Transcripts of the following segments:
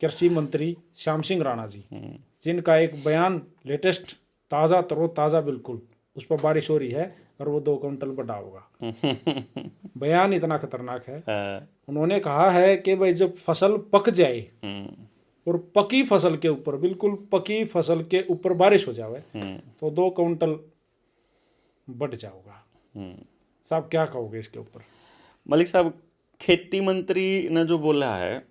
कृषि मंत्री श्याम सिंह राणा जी, जिनका एक बयान लेटेस्ट ताज़ा तरोताज़ा बिल्कुल, उस पर बारिश हो रही है और वो 2 क्विंटल बढ़ा होगा। बयान इतना खतरनाक है। उन्होंने कहा है कि भाई जब फसल पक जाए और पकी फसल के ऊपर, बिल्कुल पकी फसल के ऊपर बारिश हो जाए तो 2 क्विंटल बढ़ जाओगा। साहब क्या कहोगे इसके ऊपर? मलिक साहब, खेती मंत्री ने जो बोला है,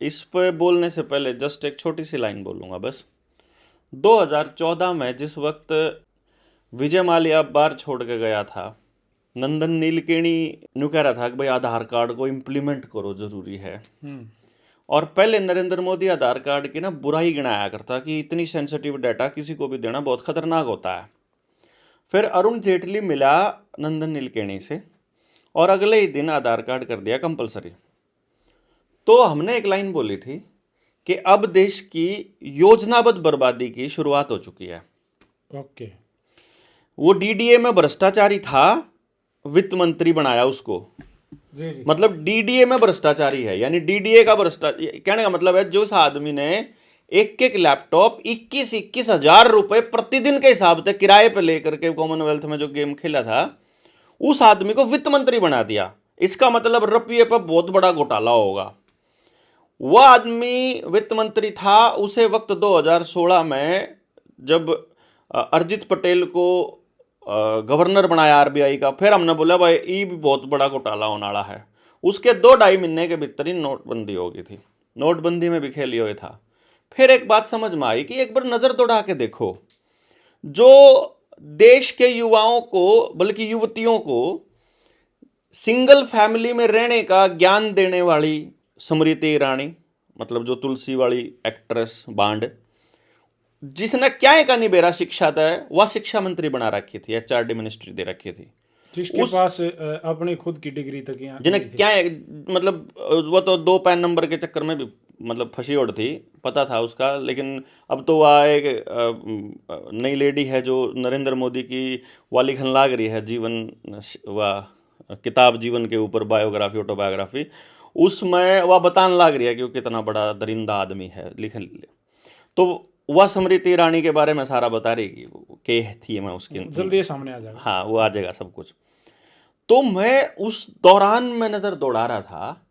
इस पे बोलने से पहले जस्ट एक छोटी सी लाइन बोलूँगा बस। 2014 में जिस वक्त विजय माल्या बार छोड़ के गया था, नंदन नीलकेणी न्यू कह रहा था कि भाई आधार कार्ड को इम्प्लीमेंट करो, जरूरी है। और पहले नरेंद्र मोदी आधार कार्ड की ना बुराई गिनाया करता कि इतनी सेंसिटिव डाटा किसी को भी देना बहुत खतरनाक होता है। फिर अरुण जेटली मिला नंदन नीलकेणी से और अगले ही दिन आधार कार्ड कर दिया कंपलसरी। तो हमने एक लाइन बोली थी कि अब देश की योजनाबद्ध बर्बादी की शुरुआत हो चुकी है। ओके। वो डीडीए में भ्रष्टाचारी था, वित्त मंत्री बनाया उसको। जी। मतलब डीडीए में भ्रष्टाचारी है, यानी डीडीए का भ्रष्टाचार कहने का मतलब है जो उस आदमी ने एक लैपटॉप 21 हजार रुपए प्रतिदिन के हिसाब से किराए पे लेकर के कॉमनवेल्थ में जो गेम खेला था, उस आदमी को वित्त मंत्री बना दिया। इसका मतलब रुपये पर बहुत बड़ा घोटाला होगा। वह आदमी वित्त मंत्री था उसे वक्त 2016 में जब अरिजित पटेल को गवर्नर बनाया आरबीआई का, फिर हमने बोला भाई ये भी बहुत बड़ा घोटाला होने वाला है। उसके 2-2.5 महीने के भीतर ही नोटबंदी हो गई थी, नोटबंदी में भी खेली हुए था। फिर एक बात समझ में आई कि एक बार नजर दौड़ा के देखो, जो देश के युवाओं को बल्कि युवतियों को सिंगल फैमिली में रहने का ज्ञान देने वाली स्मृति ईरानी, मतलब जो तुलसी वाली एक्ट्रेस बांड, जिसने क्या का निबेरा शिक्षा था, वह शिक्षा मंत्री बना रखी थी, एचआरडी मिनिस्ट्री दे रखी थी, जिसके पास अपनी खुद की डिग्री तक यहाँ जिन्हें क्या है, मतलब वो तो 2 पैन नंबर के चक्कर में भी मतलब फंसी उड़ थी, पता था उसका। लेकिन अब तो वह एक नई लेडी है जो नरेंद्र मोदी की वह लिखन लाग रही है जीवन, वह किताब जीवन के ऊपर बायोग्राफी, ऑटोबायोग्राफी, उसमें वह बताने लग रही है कि वो कितना बड़ा दरिंदा आदमी है लिखन। तो वह स्मृति ईरानी के बारे में सारा बता रही कि के थी, मैं उसकी जल्दी सामने आ जाएगा। हाँ, वो आ जाएगा सब कुछ। तो मैं उस दौरान में नज़र दौड़ा रहा था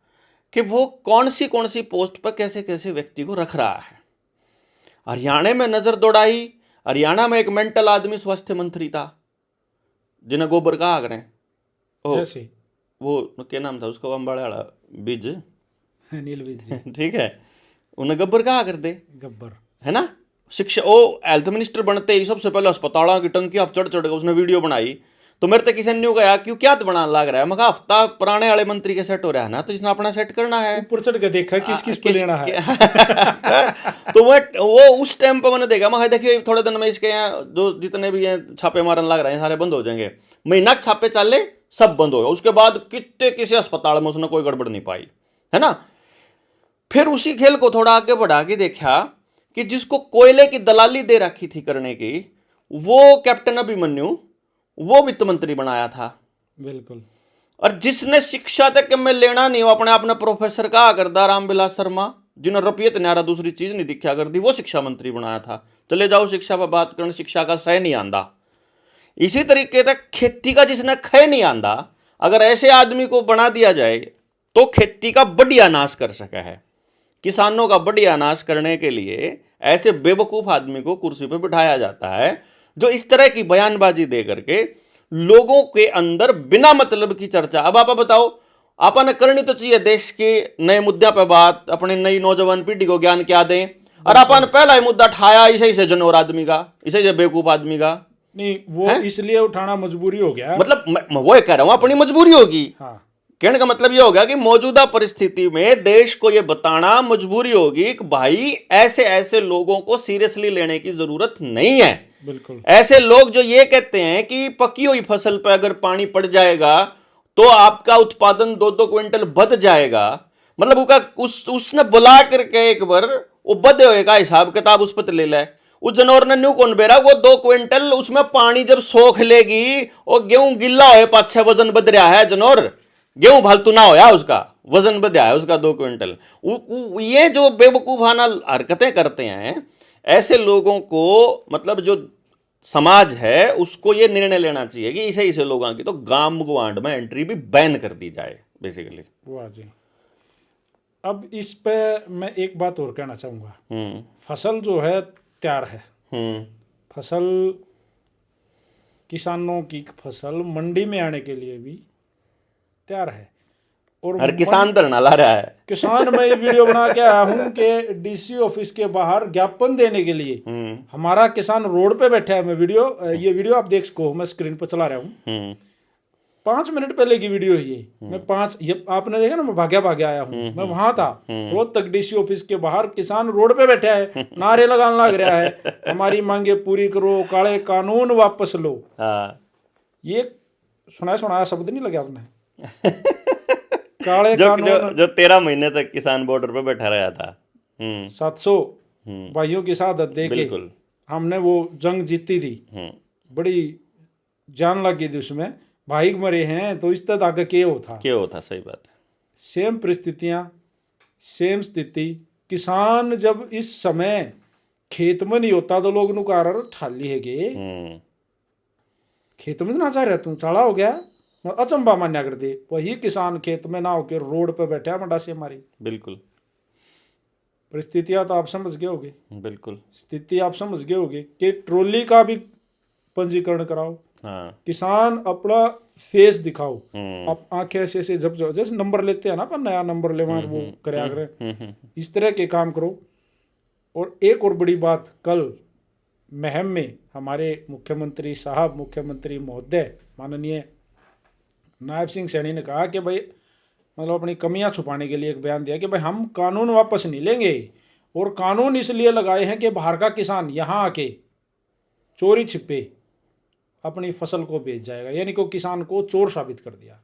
कि वो कौन सी पोस्ट पर कैसे कैसे व्यक्ति को रख रहा है। हरियाणा में नज़र दौड़ाई, हरियाणा में एक मेंटल आदमी स्वास्थ्य मंत्री था जिन्हें गोबर कहा करें, वो क्या नाम था उसका, अम्बाड़े वाला बीज, नील बीज ठीक है, उन्हें गब्बर कहा कर दे, गब्बर है ना। शिक्षा, वो हेल्थ मिनिस्टर बनते ही सबसे पहले अस्पतालों की टंकी आप चढ़ के उसने वीडियो बनाई। तो मेरे तक किसी ने कहा क्यों क्या तो बनाने लग रहा है, मैं हफ्ता पुराने वाले मंत्री के सेट हो रहा है ना, तो इसने अपना सेट करना है, ऊपर चढ़ के देखा किस पे लेना है। तो वो उस टाइम पर मैंने देखा, मैं देखिए थोड़े दिन में इसके यहाँ जो जितने भी हैं छापे मारने लग रहे हैं सारे बंद हो जाएंगे, महीना छापे चाले सब बंद होगा। उसके बाद कितने किसी अस्पताल में उसने कोई गड़बड़ नहीं पाई, है ना। फिर उसी खेल को थोड़ा आगे बढ़ा के देखा कि जिसको कोयले की दलाली दे रखी थी करने की, वो कैप्टन अभिमन्यु, वो वित्त मंत्री बनाया था। बिल्कुल। और जिसने शिक्षा तक में लेना नहीं, वो अपने आप ने प्रोफेसर कहा करदा, रामविलास शर्मा, जिन्हें रुपये न्यारा दूसरी चीज नहीं दिखा कर दी, वो शिक्षा मंत्री बनाया था। चले जाओ शिक्षा पर बात करने, शिक्षा का सह नहीं आंदा। इसी तरीके से खेती का जिसने ख नहीं आंदा, अगर ऐसे आदमी को बना दिया जाए तो खेती का बढ़िया नाश कर सका है। किसानों का बढ़िया नाश करने के लिए ऐसे बेवकूफ आदमी को कुर्सी पर बिठाया जाता है जो इस तरह की बयानबाजी दे करके लोगों के अंदर बिना मतलब की चर्चा। अब आप बताओ, आपने करनी तो चाहिए देश के नए मुद्दे पर बात, अपने नई नौजवान पीढ़ी को ज्ञान क्या दें, और आपने पहला ही मुद्दा उठाया इसे से जनौर आदमी का, इसे से बेवकूफ आदमी का। नहीं, वो इसलिए उठाना मजबूरी हो गया, मतलब मैं वो कह रहा हूं अपनी मजबूरी होगी। हाँ। कहने का मतलब ये होगा कि मौजूदा परिस्थिति में देश को ये बताना मजबूरी होगी कि भाई ऐसे ऐसे लोगों को सीरियसली लेने की जरूरत नहीं है। बिल्कुल। ऐसे लोग जो ये कहते हैं कि पकी हुई फसल पर अगर पानी पड़ जाएगा तो आपका उत्पादन 2-2 क्विंटल बढ़ जाएगा, मतलब उसने बुला करके एक बार वो बदे हुए का हिसाब किताब उस पर ले ले। उस जनौर ने न्यू कौन बेरा, वो 2 क्विंटल उसमें पानी जब सोख लेगी और गेहूं गिल्ला हो 5-6 वजन बद रहा है जनौर, गेहूं फालतू ना होया उसका, वजन बढ़ाया है उसका 2 क्विंटल। ये जो बेवकूफाना हरकतें करते हैं, ऐसे लोगों को मतलब जो समाज है उसको ये निर्णय लेना चाहिए कि इसे लोगों की तो गांव गुआंड में एंट्री भी बैन कर दी जाए बेसिकली। वाह जी। अब इस पे मैं एक बात और कहना चाहूँगा। फसल जो है तैयार है, फसल किसानों की फसल मंडी में आने के लिए भी तैयार है। और हर किसान धरना ला रहा है। किसान मैं ये वीडियो बना के आया हूँ कि डीसी ऑफिस के बाहर ज्ञापन देने के लिए हमारा किसान रोड पे बैठा है। मैं ये वीडियो आप देख सको, मैं स्क्रीन पर चला रहा हूँ। 5 मिनट पहले की वीडियो है ये। मैं ये आपने देखा ना, मैं भाग्या आया हूँ, मैं वहां था। रोज तक डीसी ऑफिस के बाहर किसान रोड पे बैठा है, नारे लगाने लग रहा है, हमारी मांगे पूरी करो, काले कानून वापस लो। ये सुनाया शब्द नहीं लगे आपने? काले कानून जो 13 महीने तक किसान बॉर्डर पे बैठा रहा था, 700 भाइयों की शहादत देके हमने वो जंग जीती थी, बड़ी जान लगी थी उसमें, भाई मरे हैं, तो इस तरह आगे क्या होता। सही बात है। सेम परिस्थितियां, सेम स्थिति। किसान जब इस समय खेत में नहीं होता तो लोग नुकार ठाली है गे, खेत में ना चाह रहा तू चाड़ा हो गया, अचंबा मान्या कर दे। वही किसान खेत में ना होकर रोड पे बैठा मंडा से हमारी। बिल्कुल परिस्थितियां तो आप समझ गए होगे, बिल्कुल स्थिति आप समझ गए होगे कि ट्रॉली का भी पंजीकरण कराओ। किसान अपना फेस दिखाओ, आप आंखें ऐसे जैसे नंबर लेते हैं ना, पर नया नंबर ले वो करे, इस तरह के काम करो। और एक और बड़ी बात, कल महम में हमारे मुख्यमंत्री साहब, मुख्यमंत्री महोदय माननीय नायब सिंह सैनी ने कहा कि भाई मतलब अपनी कमियां छुपाने के लिए एक बयान दिया कि भाई हम कानून वापस नहीं लेंगे, और कानून इसलिए लगाए हैं कि बाहर का किसान यहाँ आके चोरी छिपे अपनी फसल को बेच जाएगा, यानी कि किसान को चोर साबित कर दिया।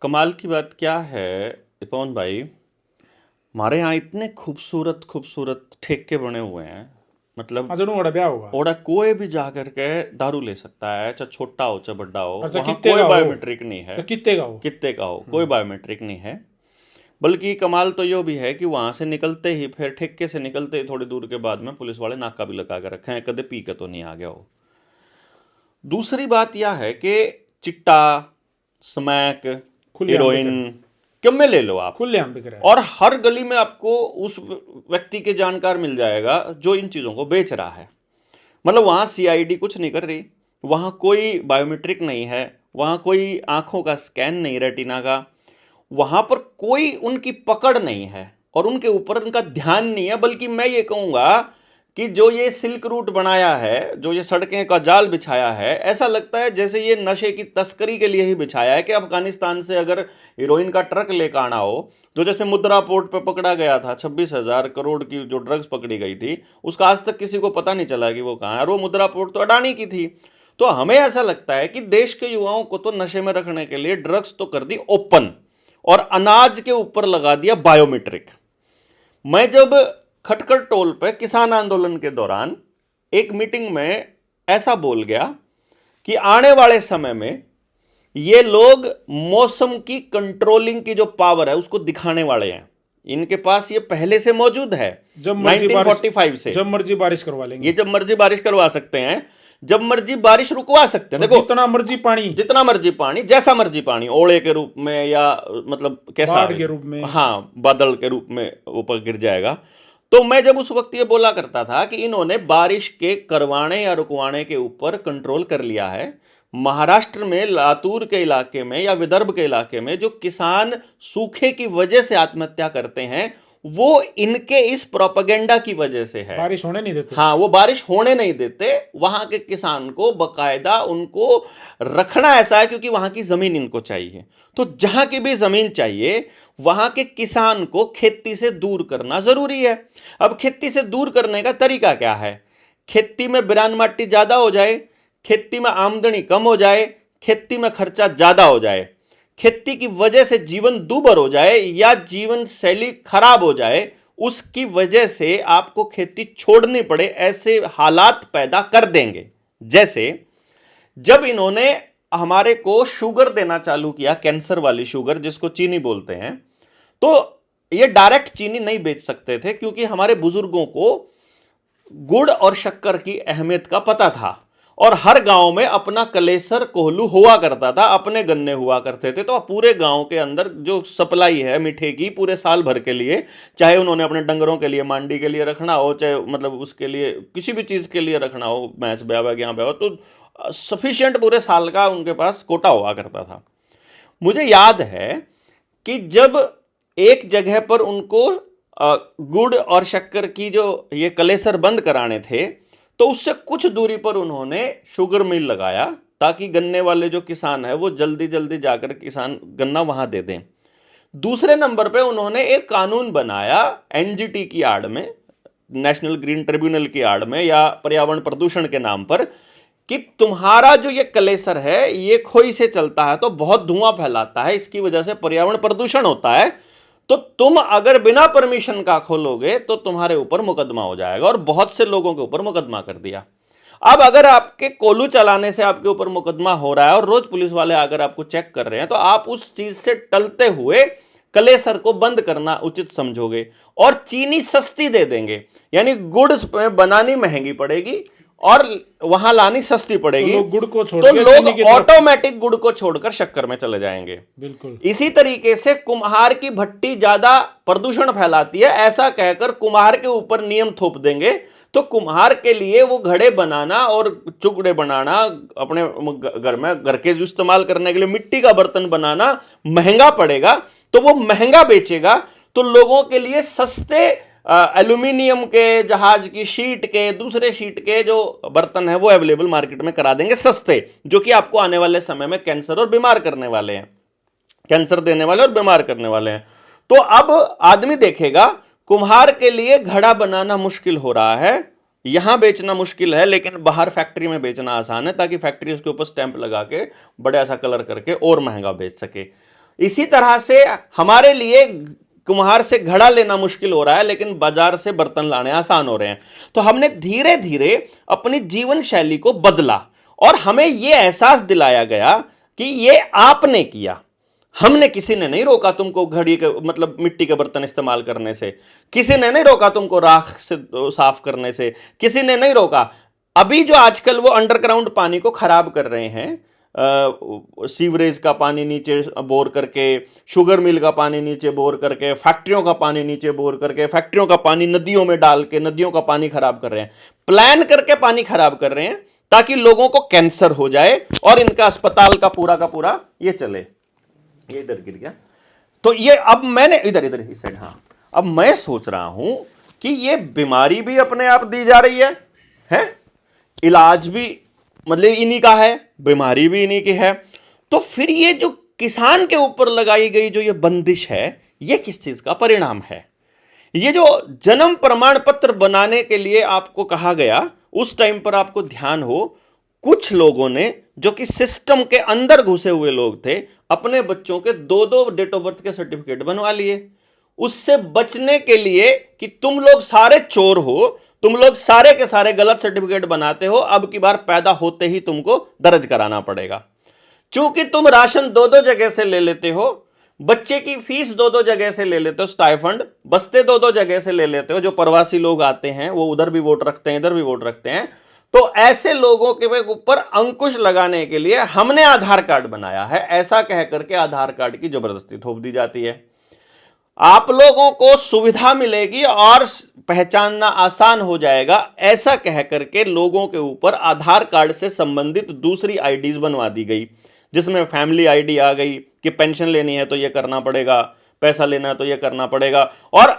कमाल की बात क्या है पवन भाई, हमारे यहाँ इतने खूबसूरत ठेके बने हुए हैं, मतलब ओड़ा कोई भी जा करके दारू ले सकता है, चाहे छोटा हो चाहे बड़ा हो, वहाँ कोई बायोमेट्रिक नहीं है, कितने का हो कोई बायोमेट्रिक नहीं है। बल्कि कमाल तो यो भी है कि वहाँ से निकलते ही, फिर ठेके से निकलते ही थोड़ी दूर के बाद में पुलिस वाले नाका भी लगा कर रखे हैं, कदे पी के तो नहीं आ गया हो। दूसरी बात यह है कि चिट्टा, स्मैक, हेरोइन क्यों में ले लो आप, और हर गली में आपको उस व्यक्ति के जानकार मिल जाएगा जो इन चीज़ों को बेच रहा है। मतलब वहाँ सीआईडी कुछ नहीं कर रही, वहाँ कोई बायोमेट्रिक नहीं है, वहाँ कोई आंखों का स्कैन नहीं रेटिना का, वहाँ पर कोई उनकी पकड़ नहीं है और उनके ऊपर उनका ध्यान नहीं है। बल्कि मैं ये कहूँगा कि जो ये सिल्क रूट बनाया है, जो ये सड़कें का जाल बिछाया है, ऐसा लगता है जैसे ये नशे की तस्करी के लिए ही बिछाया है कि अफगानिस्तान से अगर हीरोइन का ट्रक लेकर आना हो, जो जैसे मुद्रा पोर्ट पे पकड़ा गया था, 26,000 करोड़ की जो ड्रग्स पकड़ी गई थी, उसका आज तक किसी को पता नहीं चला कि वो कहाँ है, और वो मुद्रा पोर्ट तो अडानी की थी। तो हमें ऐसा लगता है कि देश के युवाओं को तो नशे में रखने के लिए ड्रग्स तो कर दी ओपन, और अनाज के ऊपर लगा दिया बायोमेट्रिक। मैं जब खटखड़ टोल पे किसान आंदोलन के दौरान एक मीटिंग में ऐसा बोल गया कि आने वाले समय में ये लोग मौसम की कंट्रोलिंग की जो पावर है उसको दिखाने वाले हैं। इनके पास ये पहले से मौजूद है, 1945 से। जब मर्जी बारिश करवा लेंगे, ये जब मर्जी बारिश करवा सकते हैं, जब मर्जी बारिश रुकवा सकते हैं। देखो जितना मर्जी पानी, जैसा मर्जी पानी, ओले के रूप में या मतलब कैसा बाढ़ के रूप में, हाँ बादल के रूप में ऊपर गिर जाएगा। तो मैं जब उस वक्त ये बोला करता था कि इन्होंने बारिश के करवाने या रुकवाने के ऊपर कंट्रोल कर लिया है। महाराष्ट्र में लातूर के इलाके में या विदर्भ के इलाके में जो किसान सूखे की वजह से आत्महत्या करते हैं, वो इनके इस प्रोपेगेंडा की वजह से है। बारिश होने नहीं देते। हाँ, वो बारिश होने नहीं देते। वहां के किसान को बकायदा उनको रखना ऐसा है क्योंकि वहां की जमीन इनको चाहिए। तो जहां की भी जमीन चाहिए वहां के किसान को खेती से दूर करना जरूरी है। अब खेती से दूर करने का तरीका क्या है? खेती में बिरान माटी ज्यादा हो जाए, खेती में आमदनी कम हो जाए, खेती में खर्चा ज्यादा हो जाए, खेती की वजह से जीवन दूभर हो जाए या जीवन शैली खराब हो जाए, उसकी वजह से आपको खेती छोड़नी पड़े, ऐसे हालात पैदा कर देंगे। जैसे जब इन्होंने हमारे को शुगर देना चालू किया, कैंसर वाली शुगर जिसको चीनी बोलते हैं, तो ये डायरेक्ट चीनी नहीं बेच सकते थे क्योंकि हमारे बुजुर्गों को गुड़ और शक्कर की अहमियत का पता था और हर गांव में अपना कलेसर कोहलू हुआ करता था, अपने गन्ने हुआ करते थे। तो पूरे गांव के अंदर जो सप्लाई है मीठे की पूरे साल भर के लिए, चाहे उन्होंने अपने डंगरों के लिए मांडी के लिए रखना हो, चाहे मतलब उसके लिए किसी भी चीज़ के लिए रखना हो, भैंस ब्याह यहाँ ब्याह, तो सफिशियंट पूरे साल का उनके पास कोटा हुआ करता था। मुझे याद है कि जब एक जगह पर उनको गुड़ और शक्कर की जो ये कलेसर बंद कराने थे, तो उससे कुछ दूरी पर उन्होंने शुगर मिल लगाया ताकि गन्ने वाले जो किसान है वो जल्दी जल्दी जाकर किसान गन्ना वहां दे दें। दूसरे नंबर पे उन्होंने एक कानून बनाया एनजीटी की आड़ में, नेशनल ग्रीन ट्रिब्यूनल की आड़ में, या पर्यावरण प्रदूषण के नाम पर, कि तुम्हारा जो ये कलेसर है ये खोई से चलता है तो बहुत धुआं फैलाता है, इसकी वजह से पर्यावरण प्रदूषण होता है, तो तुम अगर बिना परमिशन का खोलोगे तो तुम्हारे ऊपर मुकदमा हो जाएगा। और बहुत से लोगों के ऊपर मुकदमा कर दिया। अब अगर आपके कोल्हू चलाने से आपके ऊपर मुकदमा हो रहा है और रोज पुलिस वाले अगर आपको चेक कर रहे हैं, तो आप उस चीज से टलते हुए कलेसर को बंद करना उचित समझोगे और चीनी सस्ती दे देंगे, यानी गुड़ बनानी महंगी पड़ेगी और वहां लानी सस्ती पड़ेगी, तो लोग गुड़ को छोड़ तो के लोग चीनी की तरफ- ऑटोमेटिक गुड़ को छोड़कर शक्कर में चले जाएंगे। बिल्कुल इसी तरीके से कुम्हार की भट्टी ज्यादा प्रदूषण फैलाती है ऐसा कहकर कुम्हार के ऊपर नियम थोप देंगे, तो कुम्हार के लिए वो घड़े बनाना और चुगड़े बनाना, अपने घर में घर के जो इस्तेमाल करने के लिए मिट्टी का बर्तन बनाना महंगा पड़ेगा, तो वो महंगा बेचेगा, तो लोगों के लिए सस्ते एल्यूमिनियम के, जहाज की शीट के, दूसरे शीट के जो बर्तन है वो अवेलेबल मार्केट में करा देंगे सस्ते, जो कि आपको आने वाले समय में कैंसर और बीमार करने वाले हैं, कैंसर देने वाले और बीमार करने वाले हैं। तो अब आदमी देखेगा कुम्हार के लिए घड़ा बनाना मुश्किल हो रहा है, यहां बेचना मुश्किल है, लेकिन बाहर फैक्ट्री में बेचना आसान है ताकि फैक्ट्री उसके ऊपर स्टैंप लगा के बड़ा सा कलर करके और महंगा बेच सके। इसी तरह से हमारे लिए कुम्हार से घड़ा लेना मुश्किल हो रहा है लेकिन बाजार से बर्तन लाने आसान हो रहे हैं। तो हमने धीरे धीरे अपनी जीवन शैली को बदला और हमें यह एहसास दिलाया गया कि यह आपने किया, हमने, किसी ने नहीं रोका तुमको घड़ी के मतलब मिट्टी के बर्तन इस्तेमाल करने से, किसी ने नहीं रोका तुमको राख से साफ करने से, किसी ने नहीं रोका। अभी जो आजकल वो अंडरग्राउंड पानी को खराब कर रहे हैं, सीवरेज का पानी नीचे बोर करके, शुगर मिल का पानी नीचे बोर करके, फैक्ट्रियों का पानी नीचे बोर करके, फैक्ट्रियों का पानी नदियों में डाल के नदियों का पानी खराब कर रहे हैं, प्लान करके पानी खराब कर रहे हैं ताकि लोगों को कैंसर हो जाए और इनका अस्पताल का पूरा ये चले। ये इधर गिर गया, तो ये अब मैंने इधर इस साइड, हाँ, अब मैं सोच रहा हूं कि ये बीमारी भी अपने आप दी जा रही है? इलाज भी मतलब इन्हीं का है, बीमारी भी इन्हीं की है, तो फिर ये जो किसान के ऊपर लगाई गई जो ये बंदिश है, ये किस चीज का परिणाम है? ये जो जन्म प्रमाण पत्र बनाने के लिए आपको कहा गया, उस टाइम पर आपको ध्यान हो, कुछ लोगों ने जो कि सिस्टम के अंदर घुसे हुए लोग थे, अपने बच्चों के 2-2 डेट ऑफ बर्थ के सर्टिफिकेट बनवा लिए, उससे बचने के लिए कि तुम लोग सारे चोर हो, तुम लोग सारे के सारे गलत सर्टिफिकेट बनाते हो, अब की बार पैदा होते ही तुमको दर्ज कराना पड़ेगा। चूंकि तुम राशन 2-2 जगह से ले लेते हो, बच्चे की फीस 2-2 जगह से ले लेते हो, स्टाइफंड बस्ते 2-2 जगह से ले लेते हो, जो प्रवासी लोग आते हैं वो उधर भी वोट रखते हैं, इधर भी वोट रखते हैं, तो ऐसे लोगों के ऊपर अंकुश लगाने के लिए हमने आधार कार्ड बनाया है, ऐसा कह करके आधार कार्ड की जबरदस्ती थोप दी जाती है। आप लोगों को सुविधा मिलेगी और पहचानना आसान हो जाएगा, ऐसा कह करके लोगों के ऊपर आधार कार्ड से संबंधित दूसरी आईडीज बनवा दी गई, जिसमें फैमिली आईडी आ गई कि पेंशन लेनी है तो यह करना पड़ेगा, पैसा लेना है तो यह करना पड़ेगा, और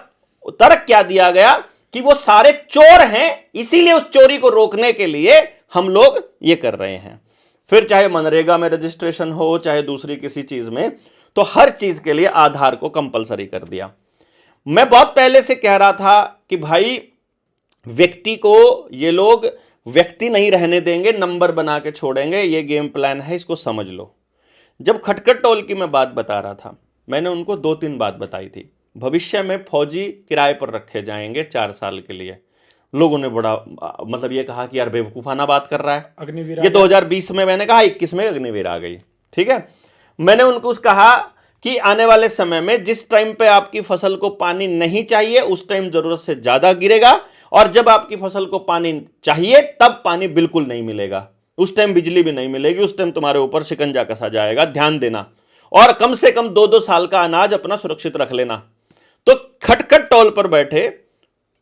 तर्क क्या दिया गया कि वो सारे चोर हैं, इसीलिए उस चोरी को रोकने के लिए हम लोग ये कर रहे हैं। फिर चाहे मनरेगा में रजिस्ट्रेशन हो, चाहे दूसरी किसी चीज में, तो हर चीज के लिए आधार को कंपलसरी कर दिया। मैं बहुत पहले से कह रहा था कि भाई व्यक्ति को ये लोग व्यक्ति नहीं रहने देंगे, नंबर बना के छोड़ेंगे, ये गेम प्लान है, इसको समझ लो। जब खटखट टोल की मैं बात बता रहा था, मैंने उनको 2-3 बात बताई थी। भविष्य में फौजी किराए पर रखे जाएंगे 4 साल के लिए, लोगों ने बड़ा मतलब ये कहा कि यार बेवकूफाना बात कर रहा है। अग्निवीर ये 2020 में मैंने कहा, 21 में अग्निवीर आ गई। ठीक है, मैंने उनको कहा कि आने वाले समय में जिस टाइम पे आपकी फसल को पानी नहीं चाहिए उस टाइम जरूरत से ज्यादा गिरेगा, और जब आपकी फसल को पानी चाहिए तब पानी बिल्कुल नहीं मिलेगा, उस टाइम बिजली भी नहीं मिलेगी, उस टाइम तुम्हारे ऊपर शिकंजा कसा जाएगा, ध्यान देना। और कम से कम 2-2 साल का अनाज अपना सुरक्षित रख लेना। तो खटखट टोल पर बैठे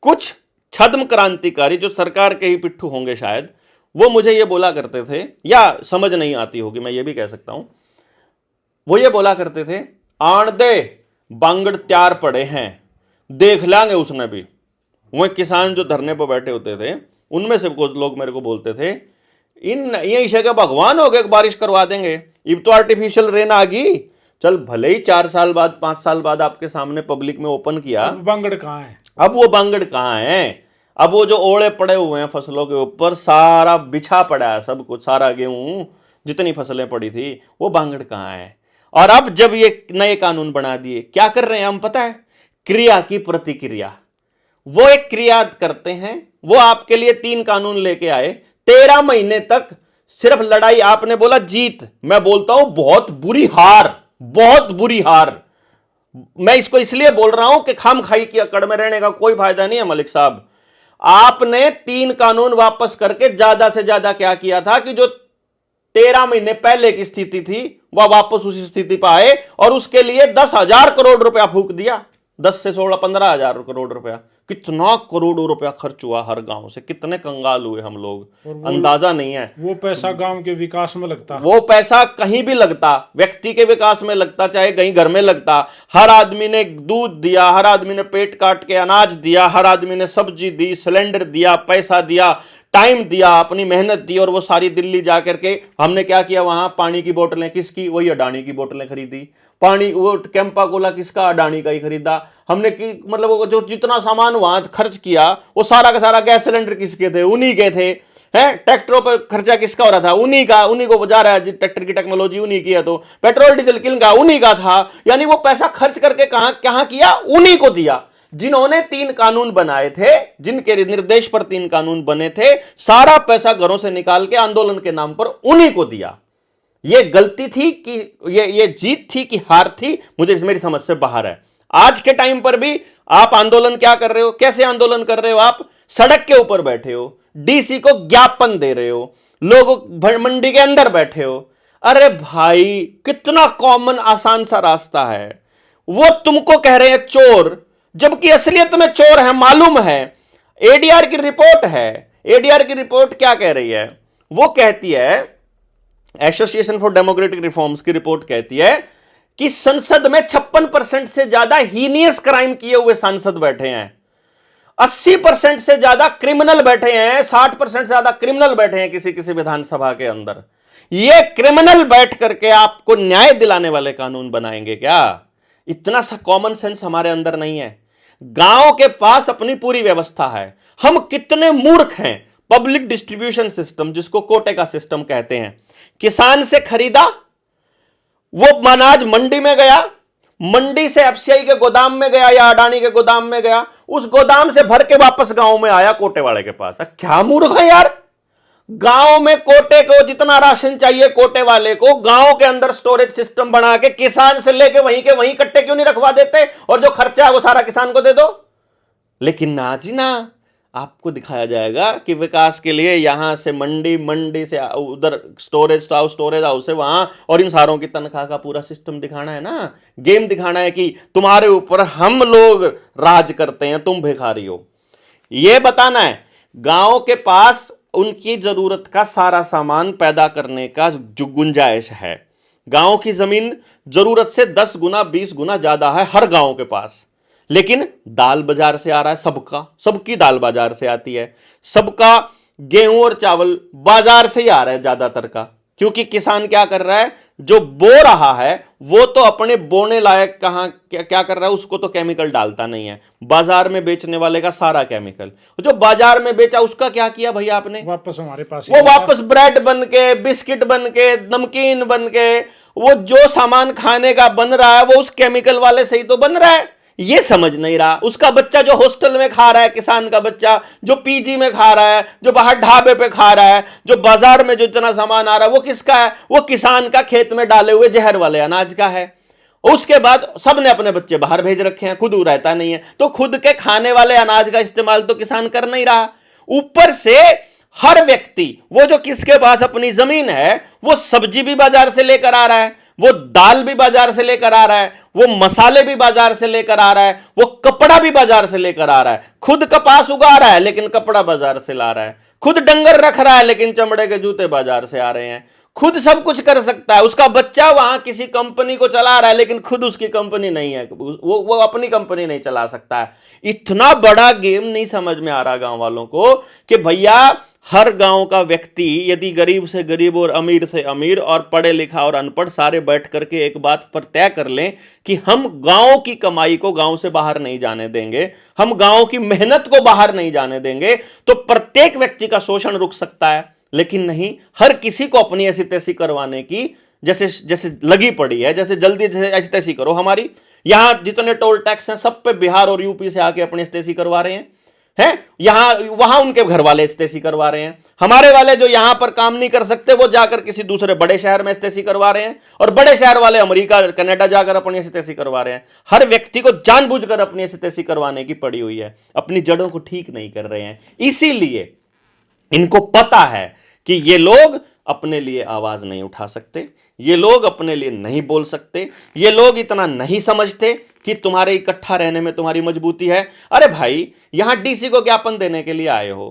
कुछ छद्म क्रांतिकारी जो सरकार के ही पिट्ठू होंगे शायद, वो मुझे ये बोला करते थे, या समझ नहीं आती होगी, मैं ये भी कह सकता हूं, वो ये बोला करते थे, आण दे बांगड़ त्यार पड़े हैं, देख लेंगे उसने भी। वो किसान जो धरने पर बैठे होते थे उनमें से कुछ लोग मेरे को बोलते थे, इन ये इसे के भगवान हो गए, बारिश करवा देंगे, अब तो आर्टिफिशियल रेन आ गई। चल भले ही 4 साल बाद 5 साल बाद आपके सामने पब्लिक में ओपन किया, बांगड़ कहाँ है? अब वो बांगड़ कहाँ है? अब वो जो ओले पड़े हुए हैं फसलों के ऊपर, सारा बिछा पड़ा है सब कुछ, सारा गेहूं जितनी फसलें पड़ी थी, वो बांगड़ कहाँ है? और अब जब ये नए कानून बना दिए, क्या कर रहे हैं हम पता है? क्रिया की प्रतिक्रिया। वो एक क्रिया करते हैं, वो आपके लिए 3 कानून लेके आए, 13 महीने तक सिर्फ लड़ाई। आपने बोला जीत, मैं बोलता हूं बहुत बुरी हार, बहुत बुरी हार। मैं इसको इसलिए बोल रहा हूं कि खामखाई की अकड़ में रहने का कोई फायदा नहीं है। मलिक साहब, आपने 3 कानून वापस करके ज्यादा से ज्यादा क्या किया था कि जो 13 महीने पहले की स्थिति थी वह वापस उसी स्थिति पर आए, और उसके लिए 10,000 करोड़ रुपया फूंक दिया। 10 से 16, 15,000 करोड़ रुपया। कितना करोड़ों रुपया खर्च हुआ हर गांव से, कितने कंगाल हुए हम लोग, अंदाजा नहीं है। वो पैसा गांव के विकास में लगता, वो पैसा कहीं भी लगता, व्यक्ति के विकास में लगता, चाहे कहीं घर में लगता। हर आदमी ने दूध दिया, हर आदमी ने पेट काट के अनाज दिया, हर आदमी ने सब्जी दी, सिलेंडर दिया, पैसा दिया, टाइम दिया, अपनी मेहनत दी। और वो सारी दिल्ली जाकर के हमने क्या किया, वहां पानी की बोतलें किसकी? वही अडानी की बोतलें खरीदी। पानी वो कैंपा कोला किसका? अडानी का ही खरीदा हमने। कि मतलब वो जो जितना सामान वहां खर्च किया वो सारा का सारा, गैस सिलेंडर किसके थे? उन्हीं के थे। हैं, ट्रैक्टरों पर खर्चा किसका हो रहा था? उन्हीं का, उन्हीं को जा रहा है, ट्रैक्टर की टेक्नोलॉजी उन्हीं की है। तो पेट्रोल डीजल किनका? उन्हीं का था। यानी वो पैसा खर्च करके कहां किया? उन्हीं को दिया। जिन्होंने 3 कानून बनाए थे, जिनके निर्देश पर 3 कानून बने थे, सारा पैसा घरों से निकाल के आंदोलन के नाम पर उन्हीं को दिया। ये गलती थी कि ये जीत थी कि हार थी, मुझे मेरी समझ से बाहर है। आज के टाइम पर भी आप आंदोलन क्या कर रहे हो? कैसे आंदोलन कर रहे हो? आप सड़क के ऊपर बैठे हो, डीसी को ज्ञापन दे रहे हो, लोग मंडी के अंदर बैठे हो। अरे भाई, कितना कॉमन आसान सा रास्ता है। वो तुमको कह रहे हैं चोर, जबकि असलियत में चोर है, मालूम है। एडीआर की रिपोर्ट है। एडीआर की रिपोर्ट क्या कह रही है? वो कहती है, एसोसिएशन फॉर डेमोक्रेटिक रिफॉर्म्स की रिपोर्ट कहती है कि संसद में 56% से ज्यादा हीनियस क्राइम किए हुए सांसद बैठे हैं, 80% से ज्यादा क्रिमिनल बैठे हैं, 60% से ज्यादा क्रिमिनल बैठे हैं किसी किसी विधानसभा के अंदर। ये क्रिमिनल बैठ करके आपको न्याय दिलाने वाले कानून बनाएंगे क्या? इतना सा कॉमन सेंस हमारे अंदर नहीं है। गांव के पास अपनी पूरी व्यवस्था है। हम कितने मूर्ख हैं। पब्लिक डिस्ट्रीब्यूशन सिस्टम, जिसको कोटे का सिस्टम कहते हैं, किसान से खरीदा, वो अनाज मंडी में गया, मंडी से एफसीआई के गोदाम में गया या अडानी के गोदाम में गया, उस गोदाम से भर के वापस गांव में आया कोटे वाले के पास। क्या मूर्ख है यार। गांव में कोटे को जितना राशन चाहिए, कोटे वाले को गांव के अंदर स्टोरेज सिस्टम बना के किसान से लेके वहीं के वहीं कट्टे क्यों नहीं रखवा देते, और जो खर्चा है वो सारा किसान को दे दो। लेकिन ना जी ना, आपको दिखाया जाएगा कि विकास के लिए यहां से मंडी, मंडी से उधर स्टोरेज हाउस से वहां, और इन सारों की तनख्वाह का पूरा सिस्टम दिखाना है ना। गेम दिखाना है कि तुम्हारे ऊपर हम लोग राज करते हैं, तुम भिखारी हो। यह बताना है गांव के पास उनकी जरूरत का सारा सामान पैदा करने का जो गुंजाइश है। गांव की जमीन जरूरत से 10 गुना 20 गुना ज्यादा है हर गांव के पास, लेकिन दाल बाजार से आ रहा है सबका, सबकी दाल बाजार से आती है, सबका गेहूं और चावल बाजार से ही आ रहा है ज्यादातर का। क्योंकि किसान क्या कर रहा है, जो बो रहा है वो तो अपने बोने लायक कहां क्या कर रहा है, उसको तो केमिकल डालता नहीं है। बाजार में बेचने वाले का सारा केमिकल, जो बाजार में बेचा उसका क्या किया भैया आपने? वापस हमारे पास, वो वापस ब्रेड बन के, बिस्किट बन के, नमकीन बन के, वो जो सामान खाने का बन रहा है वो उस केमिकल वाले से ही तो बन रहा है। ये समझ नहीं रहा। उसका बच्चा जो हॉस्टल में खा रहा है, किसान का बच्चा जो पीजी में खा रहा है, जो बाहर ढाबे पे खा रहा है, जो बाजार में जो इतना सामान आ रहा है, वो किसका है? वो किसान का खेत में डाले हुए जहर वाले अनाज का है। उसके बाद सबने अपने बच्चे बाहर भेज रखे हैं, खुद रहता नहीं है, तो खुद के खाने वाले अनाज का इस्तेमाल तो किसान कर नहीं रहा। ऊपर से हर व्यक्ति, वो जो किसके पास अपनी जमीन है, वो सब्जी भी बाजार से लेकर आ रहा है, वो दाल भी बाजार से लेकर आ रहा है, वो मसाले भी बाजार से लेकर आ रहा है, वो कपड़ा भी बाजार से लेकर आ रहा है। खुद कपास उगा रहा है लेकिन कपड़ा बाजार से ला रहा है, खुद डंगर रख रहा है लेकिन चमड़े के जूते बाजार से आ रहे हैं, खुद सब कुछ कर सकता है। उसका बच्चा वहां किसी कंपनी को चला रहा है लेकिन खुद उसकी कंपनी नहीं है, वो अपनी कंपनी नहीं चला सकता है। इतना बड़ा गेम नहीं समझ में आ रहा गांव वालों को कि भैया हर गांव का व्यक्ति, यदि गरीब से गरीब और अमीर से अमीर और पढ़े लिखा और अनपढ़ सारे बैठ करके एक बात पर तय कर लें कि हम गांव की कमाई को गांव से बाहर नहीं जाने देंगे, हम गांव की मेहनत को बाहर नहीं जाने देंगे, तो प्रत्येक व्यक्ति का शोषण रुक सकता है। लेकिन नहीं, हर किसी को अपनी ऐसी तैसी करवाने की जैसे जैसे लगी पड़ी है, जैसे जल्दी से ऐसी तैसी करो। हमारी यहां जितने टोल टैक्स हैं सब पे बिहार और यूपी से आके अपनी तैसी करवा रहे हैं, यहां वहां उनके घर वाले इस्तेसी करवा रहे हैं। हमारे वाले जो यहां पर काम नहीं कर सकते वो जाकर किसी दूसरे बड़े शहर में इस्तेसी करवा रहे हैं, और बड़े शहर वाले अमेरिका कनाडा जाकर अपनी इस्तेसी करवा रहे हैं। हर व्यक्ति को जानबूझकर अपनी इस्तेसी करवाने की पड़ी हुई है, अपनी जड़ों को ठीक नहीं कर रहे हैं। इसीलिए इनको पता है कि ये लोग अपने लिए आवाज नहीं उठा सकते, ये लोग अपने लिए नहीं बोल सकते, ये लोग इतना नहीं समझते कि तुम्हारे इकट्ठा रहने में तुम्हारी मजबूती है। अरे भाई, यहां डीसी को ज्ञापन देने के लिए आए हो,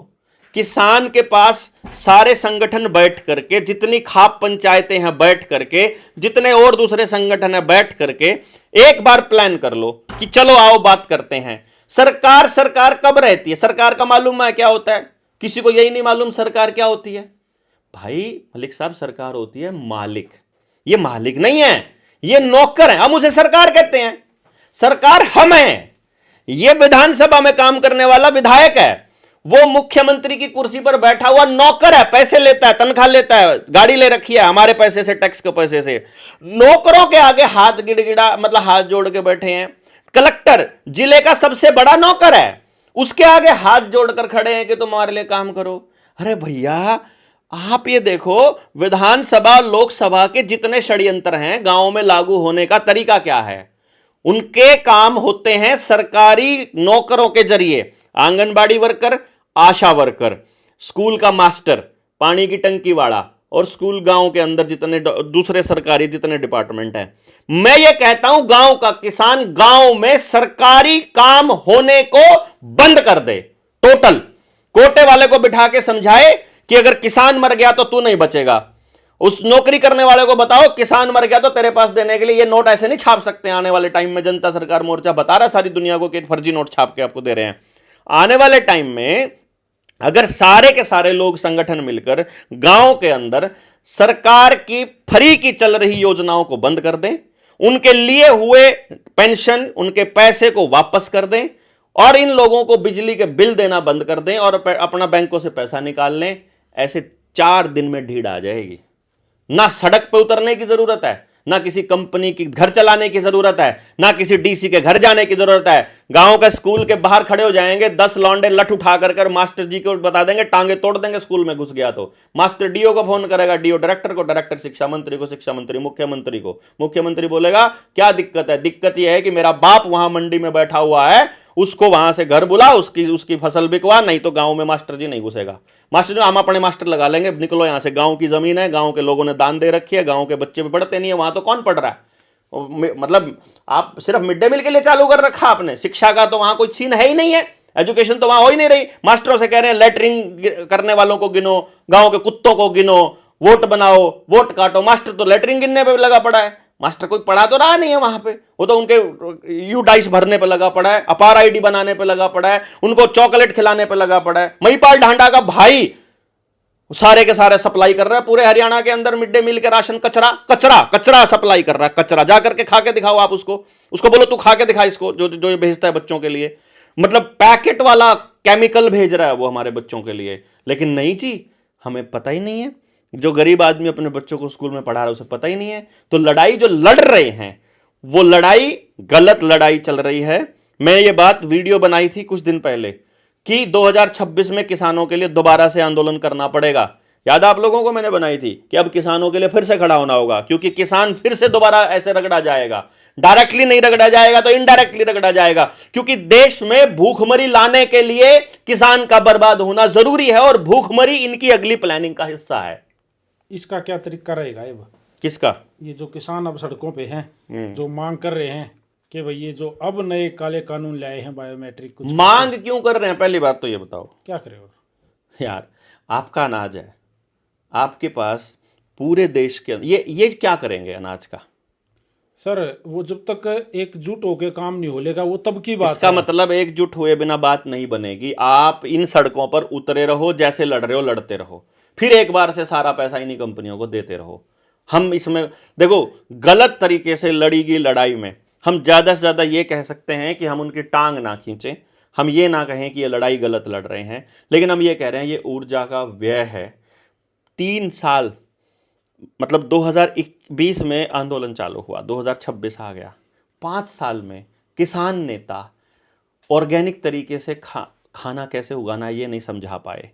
किसान के पास सारे संगठन बैठ करके, जितनी खाप पंचायतें हैं बैठ करके, जितने और दूसरे संगठन हैं बैठ करके एक बार प्लान कर लो कि चलो आओ बात करते हैं। सरकार कब रहती है? सरकार का मालूम है क्या होता है? किसी को यही नहीं मालूम सरकार क्या होती है। भाई मलिक साहब, सरकार होती है मालिक। ये मालिक नहीं है, ये नौकर है। हम उसे सरकार कहते हैं। सरकार हम हैं। ये विधानसभा में काम करने वाला विधायक है, वो मुख्यमंत्री की कुर्सी पर बैठा हुआ नौकर है, पैसे लेता है, तनख्वाह लेता है, गाड़ी ले रखी है हमारे पैसे से, टैक्स के पैसे से। नौकरों के आगे हाथ गिड़गिड़ा मतलब हाथ जोड़ के बैठे हैं। कलेक्टर जिले का सबसे बड़ा नौकर है, उसके आगे हाथ जोड़कर खड़े हैं कि तुम हमारे लिए काम करो। अरे भैया, आप ये देखो, विधानसभा लोकसभा के जितने षड्यंत्र हैं गांव में लागू होने का तरीका क्या है? उनके काम होते हैं सरकारी नौकरों के जरिए। आंगनबाड़ी वर्कर, आशा वर्कर, स्कूल का मास्टर, पानी की टंकी वाला, और स्कूल गांव के अंदर जितने दूसरे सरकारी जितने डिपार्टमेंट हैं। मैं ये कहता हूं, गांव का किसान गांव में सरकारी काम होने को बंद कर दे। टोटल कोटे वाले को बिठा के समझाए कि अगर किसान मर गया तो तू नहीं बचेगा। उस नौकरी करने वाले को बताओ, किसान मर गया तो तेरे पास देने के लिए ये नोट ऐसे नहीं छाप सकते। आने वाले टाइम में जनता सरकार मोर्चा बता रहा है सारी दुनिया को कि फर्जी नोट छाप के आपको दे रहे हैं। आने वाले टाइम में अगर सारे के सारे लोग संगठन मिलकर गांव के अंदर सरकार की फ्री की चल रही योजनाओं को बंद कर दें, उनके लिए हुए पेंशन, उनके पैसे को वापस कर दें, और इन लोगों को बिजली के बिल देना बंद कर दें और अपना बैंकों से पैसा निकाल लें, ऐसे 4 दिन में ढीढ़ आ जाएगी। ना सड़क पे उतरने की जरूरत है, ना किसी कंपनी की घर चलाने की जरूरत है, ना किसी डीसी के घर जाने की जरूरत है। गांव के स्कूल के बाहर खड़े हो जाएंगे 10 लौंडे लठ उठा कर मास्टर जी को बता देंगे, टांगे तोड़ देंगे स्कूल में घुस गया तो। मास्टर डीओ को फोन करेगा, डीओ डायरेक्टर को, डायरेक्टर शिक्षा मंत्री को, शिक्षा मंत्री मुख्यमंत्री को, मुख्यमंत्री बोलेगा क्या दिक्कत है? दिक्कत यह है कि मेरा बाप वहां मंडी में बैठा हुआ है, उसको वहां से घर बुला, उसकी फसल बिकवा, नहीं तो गांव में मास्टर जी नहीं घुसेगा। मास्टर जी, हम अपने मास्टर लगा लेंगे, निकलो यहां से, गांव की जमीन है, गांव के लोगों ने दान दे रखी है, गांव के बच्चे भी पढ़ते नहीं है, वहां तो कौन पढ़ रहा है? मतलब आप सिर्फ मिड डे मील के लिए चालू कर रखा आपने, शिक्षा का तो वहां कोई सीन है ही नहीं है, एजुकेशन तो वहां हो ही नहीं रही। मास्टरों से कह रहे हैं लेटरिंग करने वालों को गिनो, गांव के कुत्तों को गिनो, वोट बनाओ, वोट काटो। मास्टर तो लेटरिंग गिनने पे लगा पड़ा है। मास्टर कोई पढ़ा तो रहा नहीं है वहां पे, वो तो उनके यू डाइस भरने पे लगा पड़ा है, अपार आईडी बनाने पे लगा पड़ा है, उनको चॉकलेट खिलाने पे लगा पड़ा है। महिपाल ढांडा का भाई सारे के सारे सप्लाई कर रहा है पूरे हरियाणा के अंदर मिड डे मील के राशन, कचरा कचरा कचरा सप्लाई कर रहा है। कचरा जा करके खा के दिखाओ आप उसको बोलो तू खा के दिखा इसको, जो ये भेजता है बच्चों के लिए। मतलब पैकेट वाला केमिकल भेज रहा है वो हमारे बच्चों के लिए। लेकिन नहीं जी, हमें पता ही नहीं है। जो गरीब आदमी अपने बच्चों को स्कूल में पढ़ा रहा है उसे पता ही नहीं है। तो लड़ाई जो लड़ रहे हैं वो लड़ाई गलत लड़ाई चल रही है। मैं ये बात वीडियो बनाई थी कुछ दिन पहले कि 2026 में किसानों के लिए दोबारा से आंदोलन करना पड़ेगा। याद आप लोगों को मैंने बनाई थी कि अब किसानों के लिए फिर से खड़ा होना होगा, क्योंकि किसान फिर से दोबारा ऐसे रगड़ा जाएगा। डायरेक्टली नहीं रगड़ा जाएगा तो इनडायरेक्टली रगड़ा जाएगा, क्योंकि देश में भूखमरी लाने के लिए किसान का बर्बाद होना जरूरी है, और भूखमरी इनकी अगली प्लानिंग का हिस्सा है। इसका क्या तरीका रहेगा अब? किसका? ये जो किसान अब सड़कों पे हैं, जो मांग कर रहे हैं कि भाई ये जो अब नए काले कानून लाए हैं बायोमेट्रिक, कुछ मांग क्यों कर रहे हैं? पहली बात तो ये बताओ, क्या करे? और यार आपका अनाज है, आपके पास पूरे देश के ये क्या करेंगे अनाज का? सर वो जब तक एकजुट होके काम नहीं होलेगा वो तब की बात इसका है। मतलब एकजुट हुए बिना बात नहीं बनेगी। आप इन सड़कों पर उतरे रहो, जैसे लड़ रहे हो लड़ते रहो, फिर एक बार से सारा पैसा इन्हीं कंपनियों को देते रहो। हम इसमें देखो गलत तरीके से लड़ी गई लड़ाई में हम ज्यादा से ज्यादा ये कह सकते हैं कि हम उनकी टांग ना खींचें, हम ये ना कहें कि ये लड़ाई गलत लड़ रहे हैं, लेकिन हम ये कह रहे हैं ये ऊर्जा का व्यय है। 3 साल मतलब 2020 में आंदोलन चालू हुआ, 2026 आ गया, 5 साल में किसान नेता ऑर्गेनिक तरीके से खाना कैसे उगाना ये नहीं समझा पाए।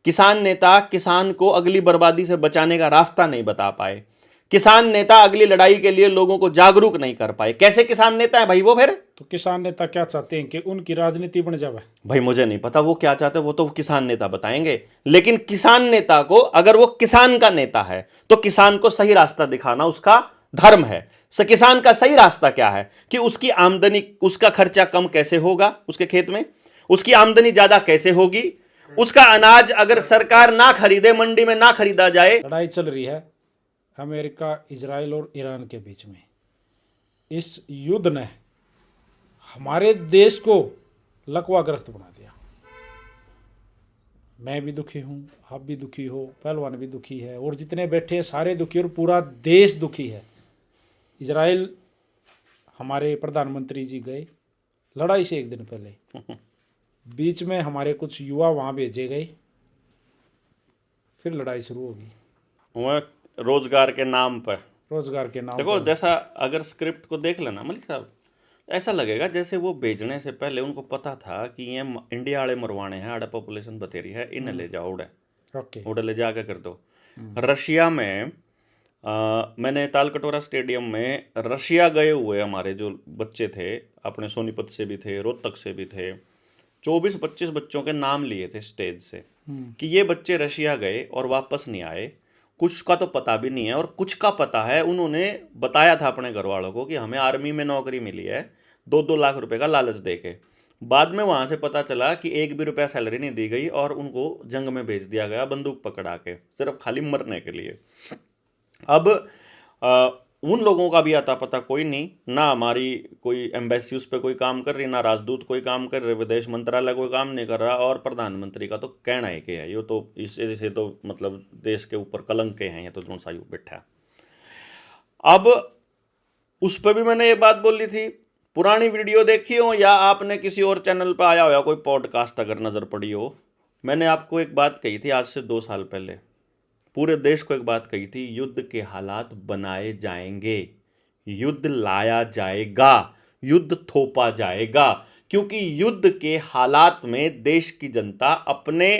किसान नेता किसान को अगली बर्बादी से बचाने का रास्ता नहीं बता पाए। किसान नेता अगली लड़ाई के लिए लोगों को जागरूक नहीं कर पाए। कैसे किसान नेता है भाई वो? फिर तो किसान नेता क्या चाहते हैं कि उनकी राजनीति बन जाए? भाई मुझे नहीं पता वो क्या चाहते हैं, वो तो किसान नेता बताएंगे। लेकिन किसान नेता को, अगर वो किसान का नेता है तो किसान को सही रास्ता दिखाना उसका धर्म है। किसान का सही रास्ता क्या है कि उसकी आमदनी, उसका खर्चा कम कैसे होगा उसके खेत में, उसकी आमदनी ज्यादा कैसे होगी, उसका अनाज अगर सरकार ना खरीदे, मंडी में ना खरीदा जाए। लड़ाई चल रही है अमेरिका, इजराइल और ईरान के बीच में। इस युद्ध ने हमारे देश को लकवाग्रस्त बना दिया। मैं भी दुखी हूँ, आप भी दुखी हो, पहलवान भी दुखी है, और जितने बैठे हैं सारे दुखी, और पूरा देश दुखी है। इजराइल हमारे प्रधानमंत्री जी गए लड़ाई से एक दिन पहले, बीच में हमारे कुछ युवा वहाँ भेजे गए, फिर लड़ाई शुरू होगी वह रोजगार के नाम पर। रोजगार के नाम देखो पर। जैसा अगर स्क्रिप्ट को देख लेना मलिक साहब, ऐसा लगेगा जैसे वो भेजने से पहले उनको पता था कि ये इंडिया वाले मरवाने हैं, आड़ा पॉपुलेशन बतेरी है, इन्हें ले जाओ उड़े ओके। उड़े ले जाकर कर दो। रशिया में मैंने तालकटोरा स्टेडियम में रशिया गए हुए हमारे जो बच्चे थे, अपने सोनीपत से भी थे, रोहतक से भी थे, 24-25 बच्चों के नाम लिए थे स्टेज से कि ये बच्चे रशिया गए और वापस नहीं आए। कुछ का तो पता भी नहीं है और कुछ का पता है। उन्होंने बताया था अपने घर वालों को कि हमें आर्मी में नौकरी मिली है 2-2 लाख रुपए का लालच देके। बाद में वहाँ से पता चला कि 1 भी रुपया सैलरी नहीं दी गई और उनको जंग में भेज दिया गया बंदूक पकड़ा के, सिर्फ खाली मरने के लिए। अब उन लोगों का भी आता पता कोई नहीं, ना हमारी कोई एम्बेसी उस पर कोई काम कर रही, ना राजदूत कोई काम कर रहे, विदेश मंत्रालय कोई काम नहीं कर रहा, और प्रधानमंत्री का तो कहना है कि है ये तो इससे से तो मतलब देश के ऊपर कलंक के हैं, ये तो जो सा यू बैठा। अब उस पर भी मैंने ये बात बोली थी, पुरानी वीडियो देखी हो या आपने किसी और चैनल पर आया हो या कोई पॉडकास्ट अगर नज़र पड़ी हो, मैंने आपको एक बात कही थी आज से 2 साल पहले, पूरे देश को एक बात कही थी, युद्ध के हालात बनाए जाएंगे, युद्ध लाया जाएगा, युद्ध थोपा जाएगा, क्योंकि युद्ध के हालात में देश की जनता अपने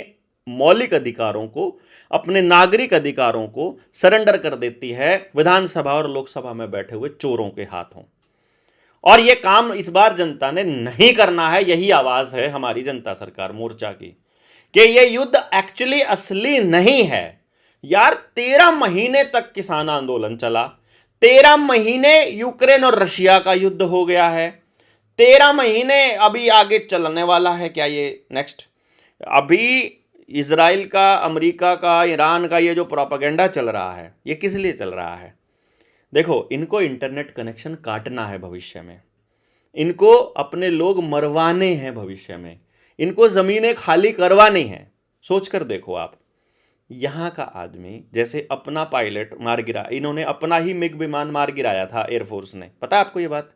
मौलिक अधिकारों को, अपने नागरिक अधिकारों को सरेंडर कर देती है विधानसभा और लोकसभा में बैठे हुए चोरों के हाथों। और यह काम इस बार जनता ने नहीं करना है। यही आवाज है हमारी जनता सरकार मोर्चा की कि यह युद्ध एक्चुअली असली नहीं है। यार 13 महीने तक किसान आंदोलन चला, 13 महीने यूक्रेन और रशिया का युद्ध हो गया है, 13 महीने अभी आगे चलने वाला है। क्या ये नेक्स्ट अभी इजराइल का, अमेरिका का, ईरान का ये जो प्रोपेगेंडा चल रहा है, ये किस लिए चल रहा है? देखो, इनको इंटरनेट कनेक्शन काटना है भविष्य में, इनको अपने लोग मरवाने हैं भविष्य में, इनको जमीनें खाली करवानी है। सोच कर देखो आप, यहाँ का आदमी जैसे अपना पायलट मार गिरा, इन्होंने अपना ही मिग विमान मार गिराया था एयरफोर्स ने, पता है आपको ये बात?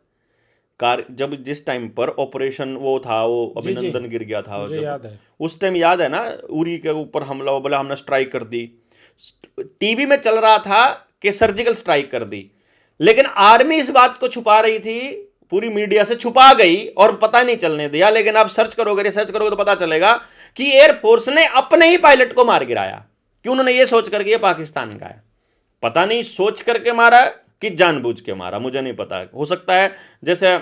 जब जिस टाइम पर ऑपरेशन वो था, वो अभिनंदन गिर गया था, मुझे याद है। उस टाइम याद है ना, उरी के ऊपर हमला बोला, हमने स्ट्राइक कर दी, टीवी में चल रहा था कि सर्जिकल स्ट्राइक कर दी, लेकिन आर्मी इस बात को छुपा रही थी, पूरी मीडिया से छुपा गई और पता नहीं चलने दिया। लेकिन आप सर्च करोगे, रिसर्च करोगे तो पता चलेगा कि एयरफोर्स ने अपने ही पायलट को मार गिराया। क्यों? उन्होंने ये सोच करके ये पाकिस्तान का है, पता नहीं सोच करके मारा कि जानबूझ के मारा, मुझे नहीं पता। हो सकता है जैसे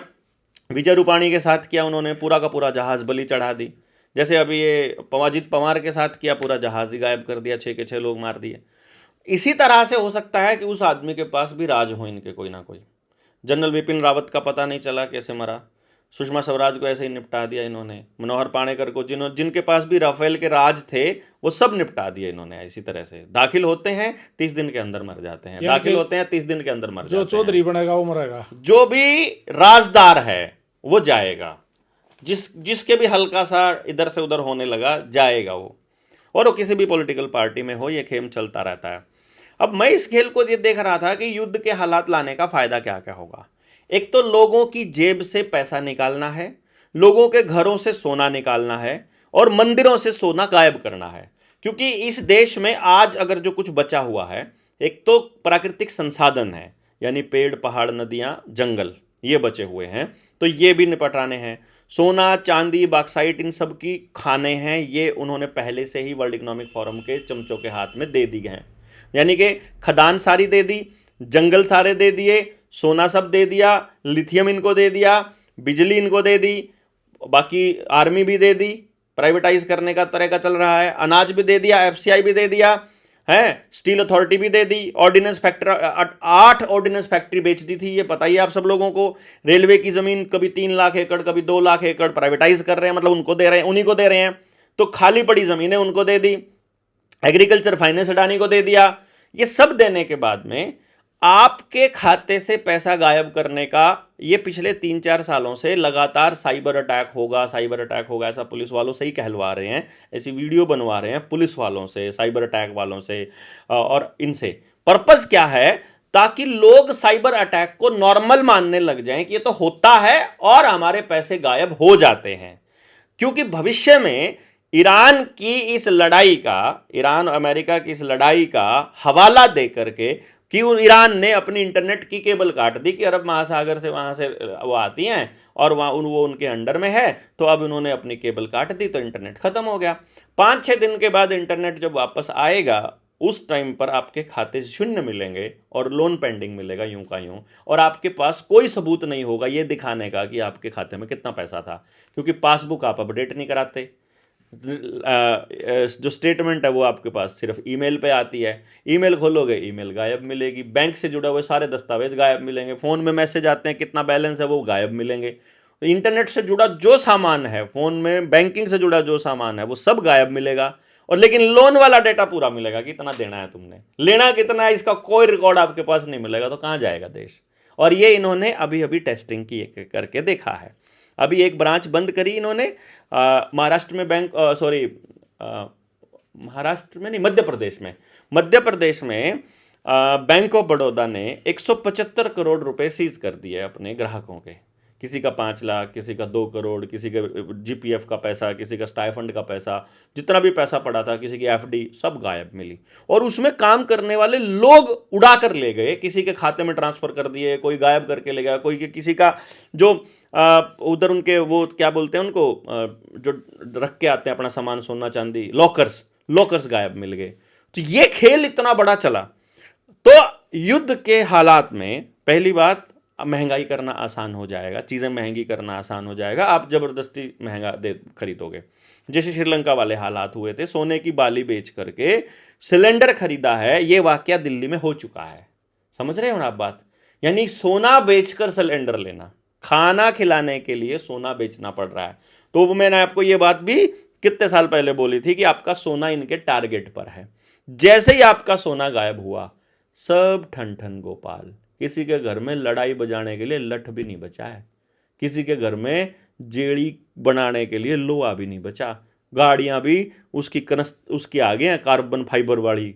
विजय रूपाणी के साथ किया उन्होंने, पूरा का पूरा जहाज बलि चढ़ा दी। जैसे अभी ये अजित पवार के साथ किया, पूरा जहाज ही गायब कर दिया, 6 के 6 लोग मार दिए। इसी तरह से हो सकता है कि उस आदमी के पास भी राज हो इनके कोई ना कोई। जनरल विपिन रावत का पता नहीं चला कैसे मरा, सुषमा स्वराज को ऐसे ही निपटा दिया इन्होंने, मनोहर पाणेकर को, जिनके पास भी राफेल के राज थे वो सब निपटा दिए इन्होंने। इसी तरह से दाखिल होते हैं 30 दिन के अंदर मर जाते हैं, दाखिल होते हैं 30 दिन के अंदर मर जाते हैं। जो चौधरी बनेगा वो मरेगा, जो भी राजदार है वो जाएगा, जिसके भी हल्का सा इधर से उधर होने लगा जाएगा वो, और वो किसी भी पॉलिटिकल पार्टी में हो, ये खेल चलता रहता है। अब मैं इस खेल को ये देख रहा था कि युद्ध के हालात लाने का फायदा क्या क्या होगा। एक तो लोगों की जेब से पैसा निकालना है, लोगों के घरों से सोना निकालना है, और मंदिरों से सोना गायब करना है। क्योंकि इस देश में आज अगर जो कुछ बचा हुआ है, एक तो प्राकृतिक संसाधन है, यानी पेड़ पहाड़ नदियां जंगल, ये बचे हुए हैं, तो ये भी निपटाने हैं। सोना चांदी बॉक्साइट इन सब की खाने हैं, ये उन्होंने पहले से ही वर्ल्ड इकोनॉमिक फोरम के चमचों के हाथ में दे दी हैं। यानी कि खदान सारी दे दी, जंगल सारे दे दिए, सोना सब दे दिया, लिथियम इनको दे दिया, बिजली इनको दे दी, बाकी आर्मी भी दे दी, प्राइवेटाइज करने का तरीका चल रहा है, अनाज भी दे दिया, एफसीआई भी दे दिया है, स्टील अथॉरिटी भी दे दी, ऑर्डिनेंस फैक्ट्री 8 ऑर्डिनेंस फैक्ट्री बेच दी थी, ये पता ही आप सब लोगों को। रेलवे की जमीन कभी 3 लाख एकड़ कभी 2 लाख एकड़ प्राइवेटाइज कर रहे हैं, मतलब उनको दे रहे हैं, उन्हीं को दे रहे हैं। तो खाली पड़ी जमीनें उनको दे दी, एग्रीकल्चर फाइनेंस अडानी को दे दिया। ये सब देने के बाद में आपके खाते से पैसा गायब करने का, ये पिछले 3-4 सालों से लगातार साइबर अटैक होगा, साइबर अटैक होगा, ऐसा पुलिस वालों से ही कहलवा रहे हैं, ऐसी वीडियो बनवा रहे हैं पुलिस वालों से, साइबर अटैक वालों से, और इनसे पर्पस क्या है, ताकि लोग साइबर अटैक को नॉर्मल मानने लग जाएं कि ये तो होता है और हमारे पैसे गायब हो जाते हैं। क्योंकि भविष्य में ईरान की इस लड़ाई का, ईरान अमेरिका की इस लड़ाई का हवाला दे करके कि ईरान ने अपनी इंटरनेट की केबल काट दी कि अरब महासागर से वहाँ से वो आती हैं और वहाँ वो उनके अंडर में है, तो अब उन्होंने अपनी केबल काट दी तो इंटरनेट ख़त्म हो गया। 5-6 दिन के बाद इंटरनेट जब वापस आएगा, उस टाइम पर आपके खाते शून्य मिलेंगे और लोन पेंडिंग मिलेगा यूं का यूं, और आपके पास कोई सबूत नहीं होगा ये दिखाने का कि आपके खाते में कितना पैसा था, क्योंकि पासबुक आप अपडेट नहीं कराते। जो स्टेटमेंट है वो आपके पास सिर्फ ईमेल पे आती है, ईमेल खोलोगे ईमेल गायब मिलेगी, बैंक से जुड़े हुए सारे दस्तावेज गायब मिलेंगे, फ़ोन में मैसेज आते हैं कितना बैलेंस है वो गायब मिलेंगे। तो इंटरनेट से जुड़ा जो सामान है, फ़ोन में बैंकिंग से जुड़ा जो सामान है वो सब गायब मिलेगा, और लेकिन लोन वाला डेटा पूरा मिलेगा, कितना देना है तुमने, लेना कितना है, इसका कोई रिकॉर्ड आपके पास नहीं मिलेगा। तो कहाँ जाएगा देश? और ये इन्होंने अभी अभी टेस्टिंग की करके देखा है। अभी एक ब्रांच बंद करी इन्होंने महाराष्ट्र में, महाराष्ट्र में नहीं, मध्य प्रदेश में बैंक ऑफ बड़ौदा ने 175 करोड़ रुपए सीज कर दिए अपने ग्राहकों के। किसी का 5 लाख, किसी का 2 करोड़, किसी का जीपीएफ का पैसा, किसी का स्टाइफंड का पैसा, जितना भी पैसा पड़ा था, किसी की एफडी, सब गायब मिली। और उसमें काम करने वाले लोग उड़ा कर ले गए, किसी के खाते में ट्रांसफ़र कर दिए, कोई गायब करके ले गया, कोई किसी का जो उधर उनके वो क्या बोलते हैं उनको, जो रख के आते हैं अपना सामान, सोना चांदी, लॉकर्स गायब मिल गए। तो ये खेल इतना बड़ा चला। तो युद्ध के हालात में पहली बात, महंगाई करना आसान हो जाएगा, चीज़ें महंगी करना आसान हो जाएगा, आप ज़बरदस्ती महंगा खरीदोगे। जैसे श्रीलंका वाले हालात हुए थे, सोने की बाली बेच करके सिलेंडर खरीदा है, ये वाकया दिल्ली में हो चुका है। समझ रहे हो ना आप बात? यानी सोना बेचकर सिलेंडर लेना, खाना खिलाने के लिए सोना बेचना पड़ रहा है। तो मैंने आपको ये बात भी कितने साल पहले बोली थी कि आपका सोना इनके टारगेट पर है। जैसे ही आपका सोना गायब हुआ, सब ठन ठन गोपाल। किसी के घर में लड़ाई बजाने के लिए लठ भी नहीं बचा है, किसी के घर में जेड़ी बनाने के लिए लोहा भी नहीं बचा, गाड़ियां भी उसकी आगे हैं कार्बन फाइबर वाली,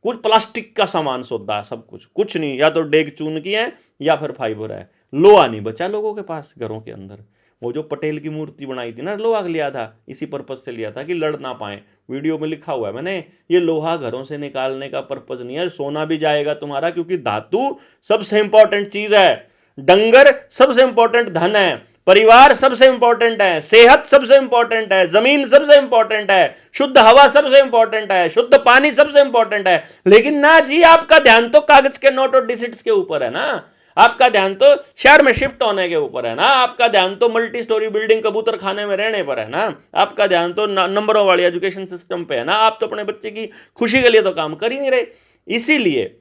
कुछ प्लास्टिक का सामान सौदा है, सब कुछ नहीं, या तो डेग चून की है या फिर फाइबर है, लोहा नहीं बचा लोगों के पास घरों के अंदर। वो जो पटेल की मूर्ति बनाई थी ना, लोहा लिया था, इसी पर्पज से लिया था कि लड़ ना पाए। वीडियो में लिखा हुआ है मैंने, ये लोहा घरों से निकालने का पर्पज नहीं है, सोना भी जाएगा तुम्हारा, क्योंकि धातु सबसे इंपॉर्टेंट चीज है। डंगर सबसे इंपॉर्टेंट धन है, परिवार सबसे इंपॉर्टेंट है, सेहत सबसे इंपॉर्टेंट है, जमीन सबसे इंपॉर्टेंट है, शुद्ध हवा सबसे इंपॉर्टेंट है, शुद्ध पानी सबसे इंपॉर्टेंट है। लेकिन ना जी, आपका ध्यान तो कागज के नोट और डिजिट्स के ऊपर है ना, आपका ध्यान तो शहर में शिफ्ट होने के ऊपर है ना, आपका ध्यान तो मल्टी स्टोरी बिल्डिंग कबूतर खाने में रहने पर है ना, आपका ध्यान तो नंबरों वाली एजुकेशन सिस्टम पे है ना। आप तो अपने बच्चे की खुशी के लिए तो काम कर ही नहीं रहे। इसीलिए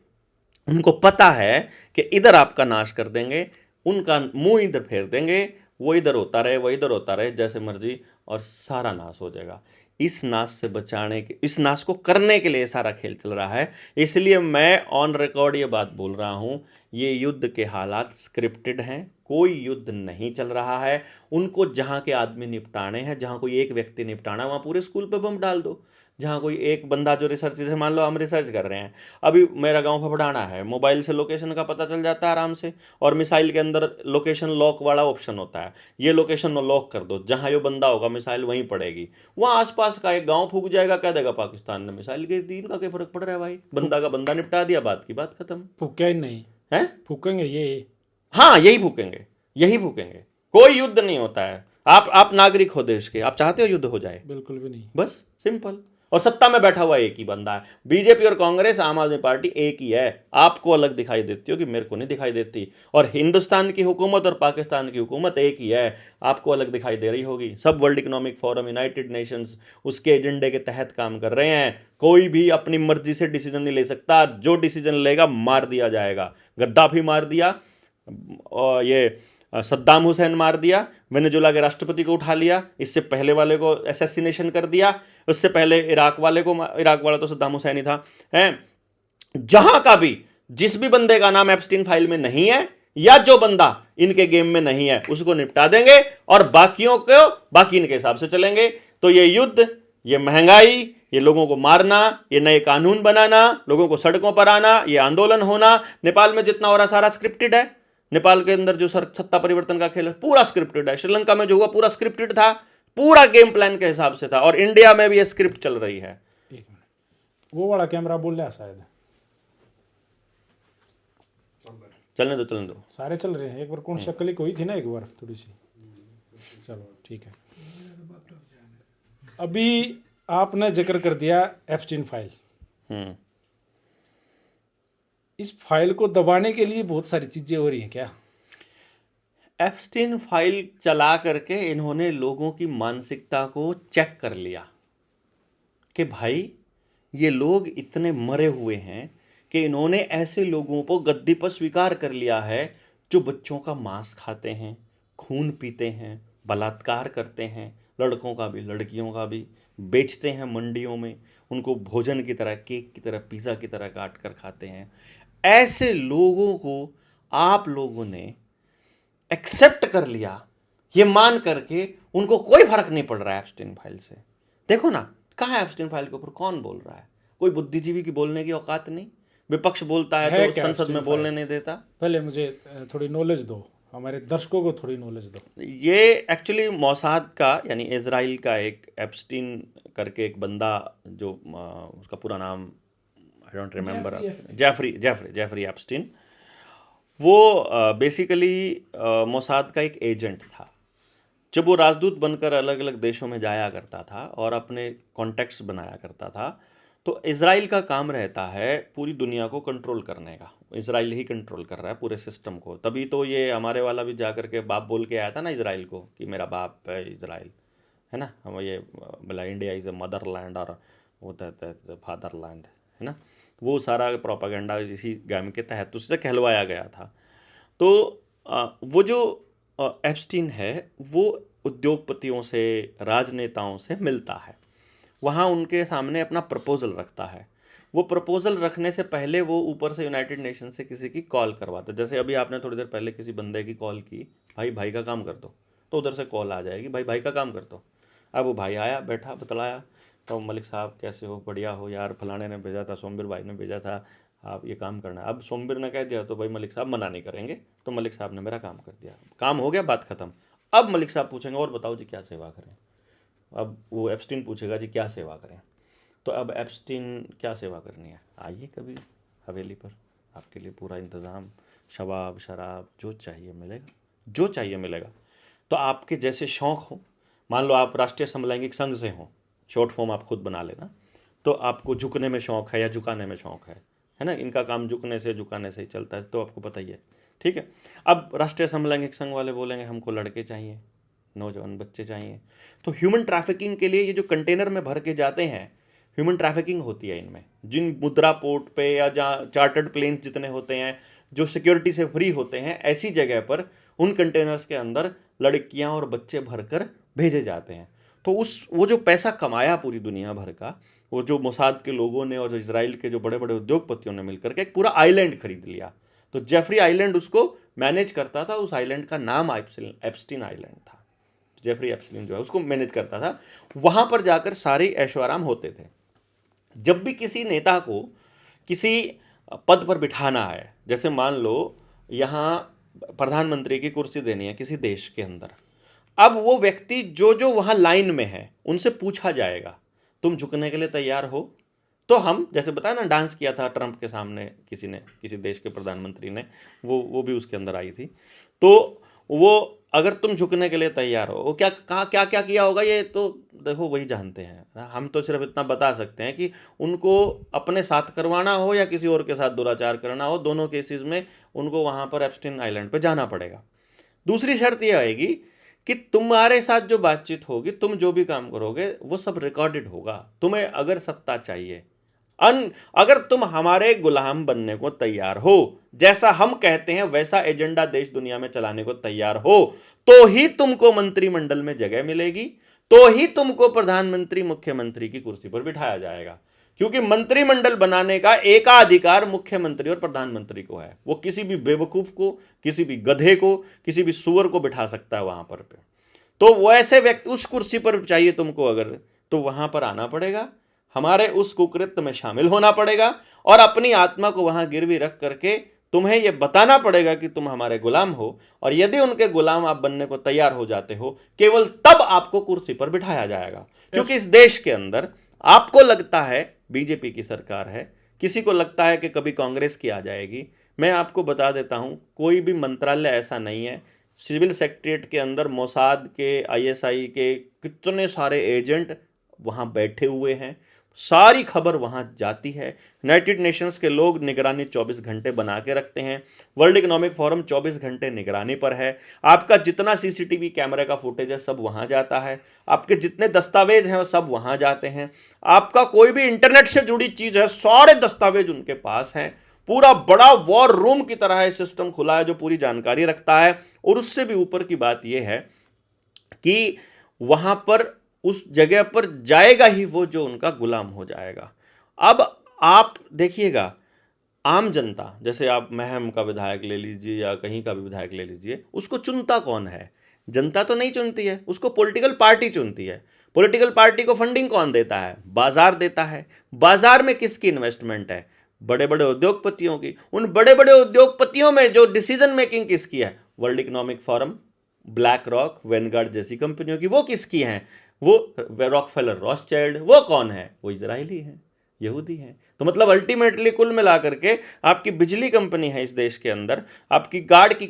उनको पता है कि इधर आपका नाश कर देंगे, उनका मुंह इधर फेर देंगे, वो इधर होता रहे, वो इधर होता रहे, जैसे मर्जी, और सारा नाश हो जाएगा। इस नाश से बचाने के, इस नाश को करने के लिए सारा खेल चल रहा है। इसलिए मैं ऑन रिकॉर्ड ये बात बोल रहा हूं, ये युद्ध के हालात स्क्रिप्टेड हैं, कोई युद्ध नहीं चल रहा है। उनको जहां के आदमी निपटाने हैं, जहां कोई एक व्यक्ति निपटाना, वहां पूरे स्कूल पे बम डाल दो। जहां कोई एक बंदा जो रिसर्च, जैसे मान लो हम रिसर्च कर रहे हैं, अभी मेरा गांव फफड़ाना है, मोबाइल से लोकेशन का पता चल जाता है आराम से, और मिसाइल के अंदर लोकेशन लॉक वाला ऑप्शन होता है, ये लोकेशन लॉक कर दो, जहां ये बंदा होगा मिसाइल वहीं पड़ेगी। वहां आसपास का एक गांव फूक जाएगा, कह देगा पाकिस्तान ने मिसाइल गिर दी, इनका क्या फर्क पड़ रहा है भाई, बंदा का बंदा निपटा दिया, बात की बात खत्म। फूके ही नहीं है, फूकेंगे ये। हाँ यही फूकेंगे, यही फूकेंगे। कोई युद्ध नहीं होता है। आप नागरिक हो देश के, आप चाहते हो युद्ध हो जाए? बिल्कुल भी नहीं। बस सिंपल। और सत्ता में बैठा हुआ एक ही बंदा है, बीजेपी और कांग्रेस, आम आदमी पार्टी एक ही है। आपको अलग दिखाई देती हो कि मेरे को नहीं दिखाई देती, और हिंदुस्तान की हुकूमत और पाकिस्तान की हुकूमत एक ही है, आपको अलग दिखाई दे रही होगी। सब world Economic forum, United Nations, उसके एजेंडे के तहत काम कर रहे हैं। कोई भी अपनी मर्जी से डिसीजन नहीं ले सकता, जो डिसीजन लेगा मार दिया जाएगा। गद्दाफी मार दिया, और ये सद्दाम हुसैन मार दिया, वेनेजुला के राष्ट्रपति को उठा लिया, इससे पहले वाले को असैसिनेशन कर दिया, उससे पहले इराक वाले को, इराक वाला तो सद्दाम हुसैन ही था, हैं। जहां का भी, जिस भी बंदे का नाम एप्स्टीन फाइल में नहीं है, या जो बंदा इनके गेम में नहीं है, उसको निपटा देंगे, और बाकियों को बाकी इनके हिसाब से चलेंगे। तो ये युद्ध, ये महंगाई, ये लोगों को मारना, ये नए कानून बनाना, लोगों को सड़कों पर आना, ये आंदोलन होना, नेपाल में जितना हो रहा सारा स्क्रिप्टेड है। नेपाल के अंदर जो सत्ता परिवर्तन का खेल है पूरा स्क्रिप्टेड है। श्रीलंका में जो हुआ पूरा स्क्रिप्टेड था, पूरा गेम प्लान के हिसाब से था, और इंडिया में भी ये स्क्रिप्ट चल रही है। एक मिनट, वो वाला कैमरा बोल रहा है शायद, चलने दो। सारे चल रहे हैं। एक बार कौन सा क्लिक हुई थी ना, एक बार थोड़ी सी, चलो ठीक है। अभी आपने जिक्र कर दिया एप्स्टीन फाइल। इस फाइल को दबाने के लिए बहुत सारी चीजें हो रही हैं क्या? एप्स्टीन फाइल चला करके इन्होंने लोगों की मानसिकता को चेक कर लिया कि भाई ये लोग इतने मरे हुए हैं कि इन्होंने ऐसे लोगों को गद्दी पर स्वीकार कर लिया है जो बच्चों का मांस खाते हैं, खून पीते हैं, बलात्कार करते हैं, लड़कों का भी लड़कियों का भी, बेचते हैं मंडियों में, उनको भोजन की तरह, केक की तरह, पिज़्ज़ा की तरह काट कर खाते हैं। ऐसे लोगों को आप लोगों ने एक्सेप्ट कर लिया, ये मान करके उनको कोई फर्क नहीं पड़ रहा है एप्स्टीन फाइल से। देखो ना, कहाँ है एप्स्टीन फाइल के ऊपर कौन बोल रहा है? कोई बुद्धिजीवी की बोलने की औकात नहीं, विपक्ष बोलता है तो क्या संसद में एप्स्टीन बोलने फाइल? नहीं देता। पहले मुझे थोड़ी नॉलेज दो, हमारे दर्शकों को थोड़ी नॉलेज दो। ये एक्चुअली मोसाद का, यानी इजराइल का एक एप्स्टीन करके एक बंदा, जो उसका पूरा नाम I don't remember, Jeffrey Epstein, वो बेसिकली मोसाद का एक एजेंट था। जब वो राजदूत बनकर अलग अलग देशों में जाया करता था और अपने कॉन्टेक्ट्स बनाया करता था, तो इजराइल का काम रहता है पूरी दुनिया को कंट्रोल करने का। इजराइल ही कंट्रोल कर रहा है पूरे सिस्टम को। तभी तो ये हमारे वाला भी जा करके बाप बोल के आया था ना इजराइल को, कि मेरा बाप है इजराइल, है ना। हम ये बोला India is a mother land और होता है फादर लैंड, है ना। वो सारा प्रोपागेंडा इसी गेम के तहत उससे कहलवाया गया था। तो वो जो एप्स्टीन है वो उद्योगपतियों से, राजनेताओं से मिलता है, वहाँ उनके सामने अपना प्रपोजल रखता है। वो प्रपोजल रखने से पहले वो ऊपर से यूनाइटेड नेशन से किसी की कॉल करवाता है। जैसे अभी आपने थोड़ी देर पहले किसी बंदे की कॉल की, भाई का काम कर दो, तो उधर से कॉल आ जाएगी, भाई का काम कर दो। अब वो भाई आया, बैठा, बतलाया, तो मलिक साहब कैसे हो, बढ़िया हो यार, फलाने ने भेजा था, सोमवीर भाई ने भेजा था, आप ये काम करना है। अब सोमवीर ने कह दिया तो भाई मलिक साहब मना नहीं करेंगे, तो मलिक साहब ने मेरा काम कर दिया, काम हो गया, बात खत्म। अब मलिक साहब पूछेंगे और बताओ जी क्या सेवा करें। अब वो एप्स्टीन पूछेगा जी क्या सेवा करें। तो अब एप्स्टीन क्या सेवा करनी है, आइए कभी हवेली पर, आपके लिए पूरा इंतज़ाम, शबाब शराब जो चाहिए मिलेगा, जो चाहिए मिलेगा। तो आपके जैसे शौक़ हो, मान लो आप राष्ट्रीय समलैंगिक संघ से हो, शॉर्ट फॉर्म आप खुद बना लेना, तो आपको झुकने में शौक़ है या झुकाने में शौक़ है ना, इनका काम झुकने से ही चलता है, तो आपको पता ही है, ठीक है। अब राष्ट्रीय समलैंगिक संघ वाले बोलेंगे हमको लड़के चाहिए, नौजवान बच्चे चाहिए, तो ह्यूमन ट्रैफिकिंग के लिए ये जो कंटेनर में भर के जाते हैं, ह्यूमन ट्रैफिकिंग होती है इनमें। जिन मुद्रा पोर्ट पे या जहाँ चार्टर्ड प्लेन्स जितने होते हैं जो सिक्योरिटी से फ्री होते हैं, ऐसी जगह पर उन कंटेनर्स के अंदर लड़कियां और बच्चे भरकर भेजे जाते हैं। तो वो जो पैसा कमाया पूरी दुनिया भर का, वो जो मोसाद के लोगों ने और इजराइल के जो बड़े बड़े उद्योगपतियों ने मिलकर के एक पूरा आइलैंड खरीद लिया। तो जेफरी आइलैंड उसको मैनेज करता था, उस आइलैंड का नाम एप्स्टीन आइलैंड था। जेफरी एप्स्टीन जो है उसको मैनेज करता था। वहाँ पर जाकर सारे ऐशो आराम होते थे। जब भी किसी नेता को किसी पद पर बिठाना है, जैसे मान लो यहाँ प्रधानमंत्री की कुर्सी देनी है किसी देश के अंदर, अब वो व्यक्ति जो जो वहाँ लाइन में है उनसे पूछा जाएगा तुम झुकने के लिए तैयार हो? तो हम जैसे बताया ना, डांस किया था ट्रंप के सामने किसी ने, किसी देश के प्रधानमंत्री ने, वो भी उसके अंदर आई थी। तो वो अगर तुम झुकने के लिए तैयार हो, वो क्या किया होगा ये तो देखो वही जानते हैं। हम तो सिर्फ इतना बता सकते हैं कि उनको अपने साथ करवाना हो या किसी और के साथ दुराचार करना हो, दोनों केसेस में उनको वहाँ पर एप्स्टीन आइलैंड पे जाना पड़ेगा। दूसरी शर्त यह आएगी कि तुम्हारे साथ जो बातचीत होगी, तुम जो भी काम करोगे वो सब रिकॉर्डेड होगा। तुम्हें अगर सत्ता चाहिए, अगर तुम हमारे गुलाम बनने को तैयार हो, जैसा हम कहते हैं वैसा एजेंडा देश दुनिया में चलाने को तैयार हो, तो ही तुमको मंत्रिमंडल में जगह मिलेगी, तो ही तुमको प्रधानमंत्री मुख्यमंत्री की कुर्सी पर बिठाया जाएगा। क्योंकि मंत्रिमंडल बनाने का एकाधिकार मुख्यमंत्री और प्रधानमंत्री को है। वो किसी भी बेवकूफ को, किसी भी गधे को, किसी भी सुअर को बिठा सकता है वहां पर। तो वो ऐसे व्यक्ति उस कुर्सी पर चाहिए तुमको अगर, तो वहां पर आना पड़ेगा, हमारे उस कुकृत्य में शामिल होना पड़ेगा और अपनी आत्मा को वहां गिरवी रख करके तुम्हें यह बताना पड़ेगा कि तुम हमारे गुलाम हो। और यदि उनके गुलाम आप बनने को तैयार हो जाते हो, केवल तब आपको कुर्सी पर बिठाया जाएगा। क्योंकि इस देश के अंदर आपको लगता है बीजेपी की सरकार है, किसी को लगता है कि कभी कांग्रेस की आ जाएगी। मैं आपको बता देता हूं, कोई भी मंत्रालय ऐसा नहीं है। सिविल सेक्रेटरीट के अंदर मोसाद के, आईएसआई के कितने सारे एजेंट वहां बैठे हुए हैं, सारी खबर वहां जाती है। यूनाइटेड नेशंस के लोग निगरानी 24 घंटे बना के रखते हैं। वर्ल्ड इकोनॉमिक फोरम 24 घंटे निगरानी पर है। आपका जितना सीसीटीवी कैमरे का फुटेज है सब वहां जाता है। आपके जितने दस्तावेज हैं वो सब वहां जाते हैं। आपका कोई भी इंटरनेट से जुड़ी चीज है, सारे दस्तावेज उनके पास हैं। पूरा बड़ा वॉर रूम की तरह सिस्टम खुला है जो पूरी जानकारी रखता है। और उससे भी ऊपर की बात यह है कि वहां पर उस जगह पर जाएगा ही वो जो उनका गुलाम हो जाएगा। अब आप देखिएगा, आम जनता, जैसे आप महम का विधायक ले लीजिए या कहीं का भी विधायक ले लीजिए, उसको चुनता कौन है? जनता तो नहीं चुनती है, उसको पॉलिटिकल पार्टी चुनती है। पॉलिटिकल पार्टी को फंडिंग कौन देता है? बाजार देता है। बाजार में किसकी इन्वेस्टमेंट है? बड़े बड़े उद्योगपतियों की। उन बड़े बड़े उद्योगपतियों में जो डिसीजन मेकिंग किसकी है? World Economic Forum, BlackRock, Vanguard जैसी कंपनियों की। वो किसकी हैं? वो रॉकफेलर रॉथस्चाइल्ड। वो कौन है? वो इजरायली है, यहूदी है। तो मतलब अल्टीमेटली कुल मिलाकर के आपकी बिजली कंपनी है इस देश के अंदर, आपकी कार की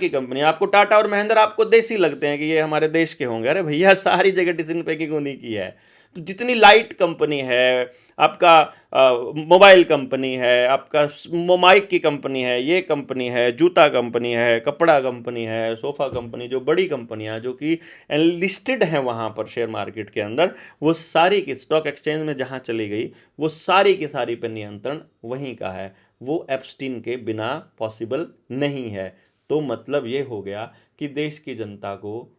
कंपनी, आपको टाटा और महिंद्रा आपको देसी लगते हैं कि ये हमारे देश के होंगे। अरे भैया, सारी जगह डिसीजन मेकिंग उन्हीं की है। तो जितनी लाइट कंपनी है, आपका मोबाइल कंपनी है, आपका माइक की कंपनी है, ये कंपनी है, जूता कंपनी है, कपड़ा कंपनी है, सोफ़ा कंपनी, जो बड़ी कंपनियां जो कि लिस्टेड हैं वहाँ पर शेयर मार्केट के अंदर, वो सारी की स्टॉक एक्सचेंज में जहाँ चली गई, वो सारी की सारी पे नियंत्रण वहीं का है। वो एप्स्टीन के बिना पॉसिबल नहीं है। तो मतलब ये हो गया कि देश की जनता को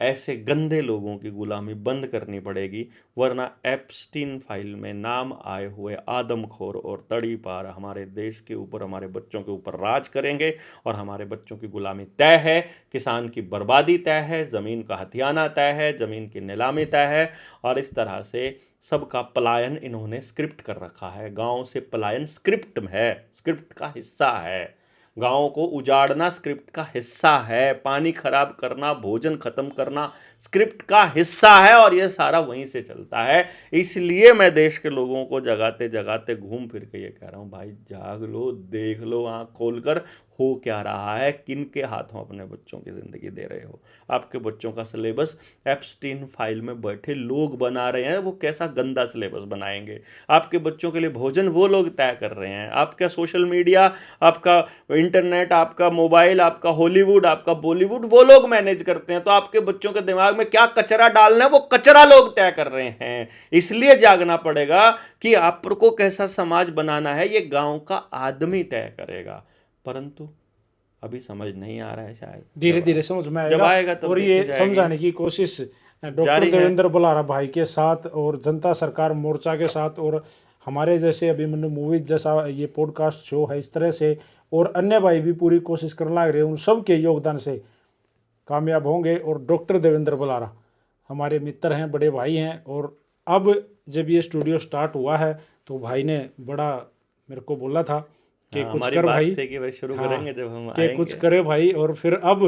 ऐसे गंदे लोगों की गुलामी बंद करनी पड़ेगी, वरना एप्स्टीन फाइल में नाम आए हुए आदमखोर और तड़ीपार हमारे देश के ऊपर, हमारे बच्चों के ऊपर राज करेंगे और हमारे बच्चों की गुलामी तय है, किसान की बर्बादी तय है, ज़मीन का हथियाना तय है, ज़मीन की नीलामी तय है। और इस तरह से सबका पलायन इन्होंने स्क्रिप्ट कर रखा है। गाँव से पलायन स्क्रिप्ट है, स्क्रिप्ट का हिस्सा है। गाँव को उजाड़ना स्क्रिप्ट का हिस्सा है। पानी खराब करना, भोजन खत्म करना स्क्रिप्ट का हिस्सा है। और ये सारा वहीं से चलता है। इसलिए मैं देश के लोगों को जगाते जगाते घूम फिर के ये कह रहा हूँ, भाई जाग लो, देख लो, आँख खोलकर, हो क्या रहा है, किन के हाथों अपने बच्चों की ज़िंदगी दे रहे हो। आपके बच्चों का सिलेबस एप्स्टीन फाइल में बैठे लोग बना रहे हैं, वो कैसा गंदा सिलेबस बनाएंगे। आपके बच्चों के लिए भोजन वो लोग तय कर रहे हैं। आपका सोशल मीडिया, आपका इंटरनेट, आपका मोबाइल, आपका हॉलीवुड, आपका बॉलीवुड वो लोग मैनेज करते हैं। तो आपके बच्चों के दिमाग में क्या कचरा डालना है वो कचरा लोग तय कर रहे हैं। इसलिए जागना पड़ेगा कि आपको कैसा समाज बनाना है, ये गांव का आदमी तय करेगा। परंतु अभी समझ नहीं आ रहा है, शायद धीरे धीरे समझ में जब आएगा तब और देखी ये जाएगी। समझाने की कोशिश डॉक्टर जारी है। देवेंद्र बलारा भाई के साथ और जनता सरकार मोर्चा के साथ और हमारे जैसे अभिमन्यु मूवीज जैसा ये पॉडकास्ट शो है, इस तरह से और अन्य भाई भी पूरी कोशिश करने लग रहे हैं। उन सब के योगदान से कामयाब होंगे। और डॉक्टर देवेंद्र बलारा हमारे मित्र हैं, बड़े भाई हैं। और अब जब ये स्टूडियो स्टार्ट हुआ है तो भाई ने बड़ा मेरे को बोला था कि हाँ, कुछ हमारी कर बात भाई, थी कि भाई शुरू हाँ, करेंगे जब हम कि आएंगे। कुछ करे भाई। और फिर अब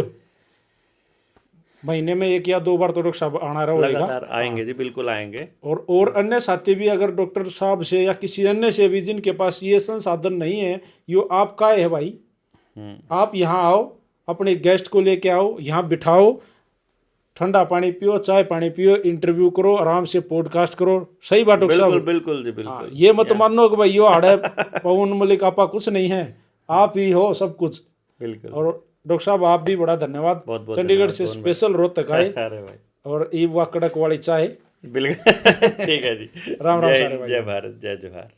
महीने में 1 या 2 बार तो डॉक्टर साहब आना रहेगा। लगातार आएंगे जी, बिल्कुल आएंगे। और अन्य साथी भी अगर डॉक्टर साहब से या किसी अन्य से भी जिनके पास ये संसाधन नहीं है, यो आपका है भाई, आप यहाँ आओ, अपने गेस्ट को लेके आओ, यहाँ बिठाओ, ठंडा पानी पियो, चाय पानी पियो, इंटरव्यू करो, आराम से पॉडकास्ट करो। सही बात डॉक्टर बिल्कुल साहब? बिल्कुल जी, हाँ, बिल्कुल। ये मत मानो कि भाई यो हाड़े पवन मलिक आपा कुछ नहीं है, आप ही हो सब कुछ। बिल्कुल। और डॉक्टर साहब आप भी बड़ा धन्यवाद, बहुत बहुत चंडीगढ़ धन्यवाद, से बहुत स्पेशल रोहतक आए अरे भाई और ये वा कड़क वाली चाय। बिल्कुल ठीक है जी। राम राम जय सारे भाई। जय भारत, जय जवाहर।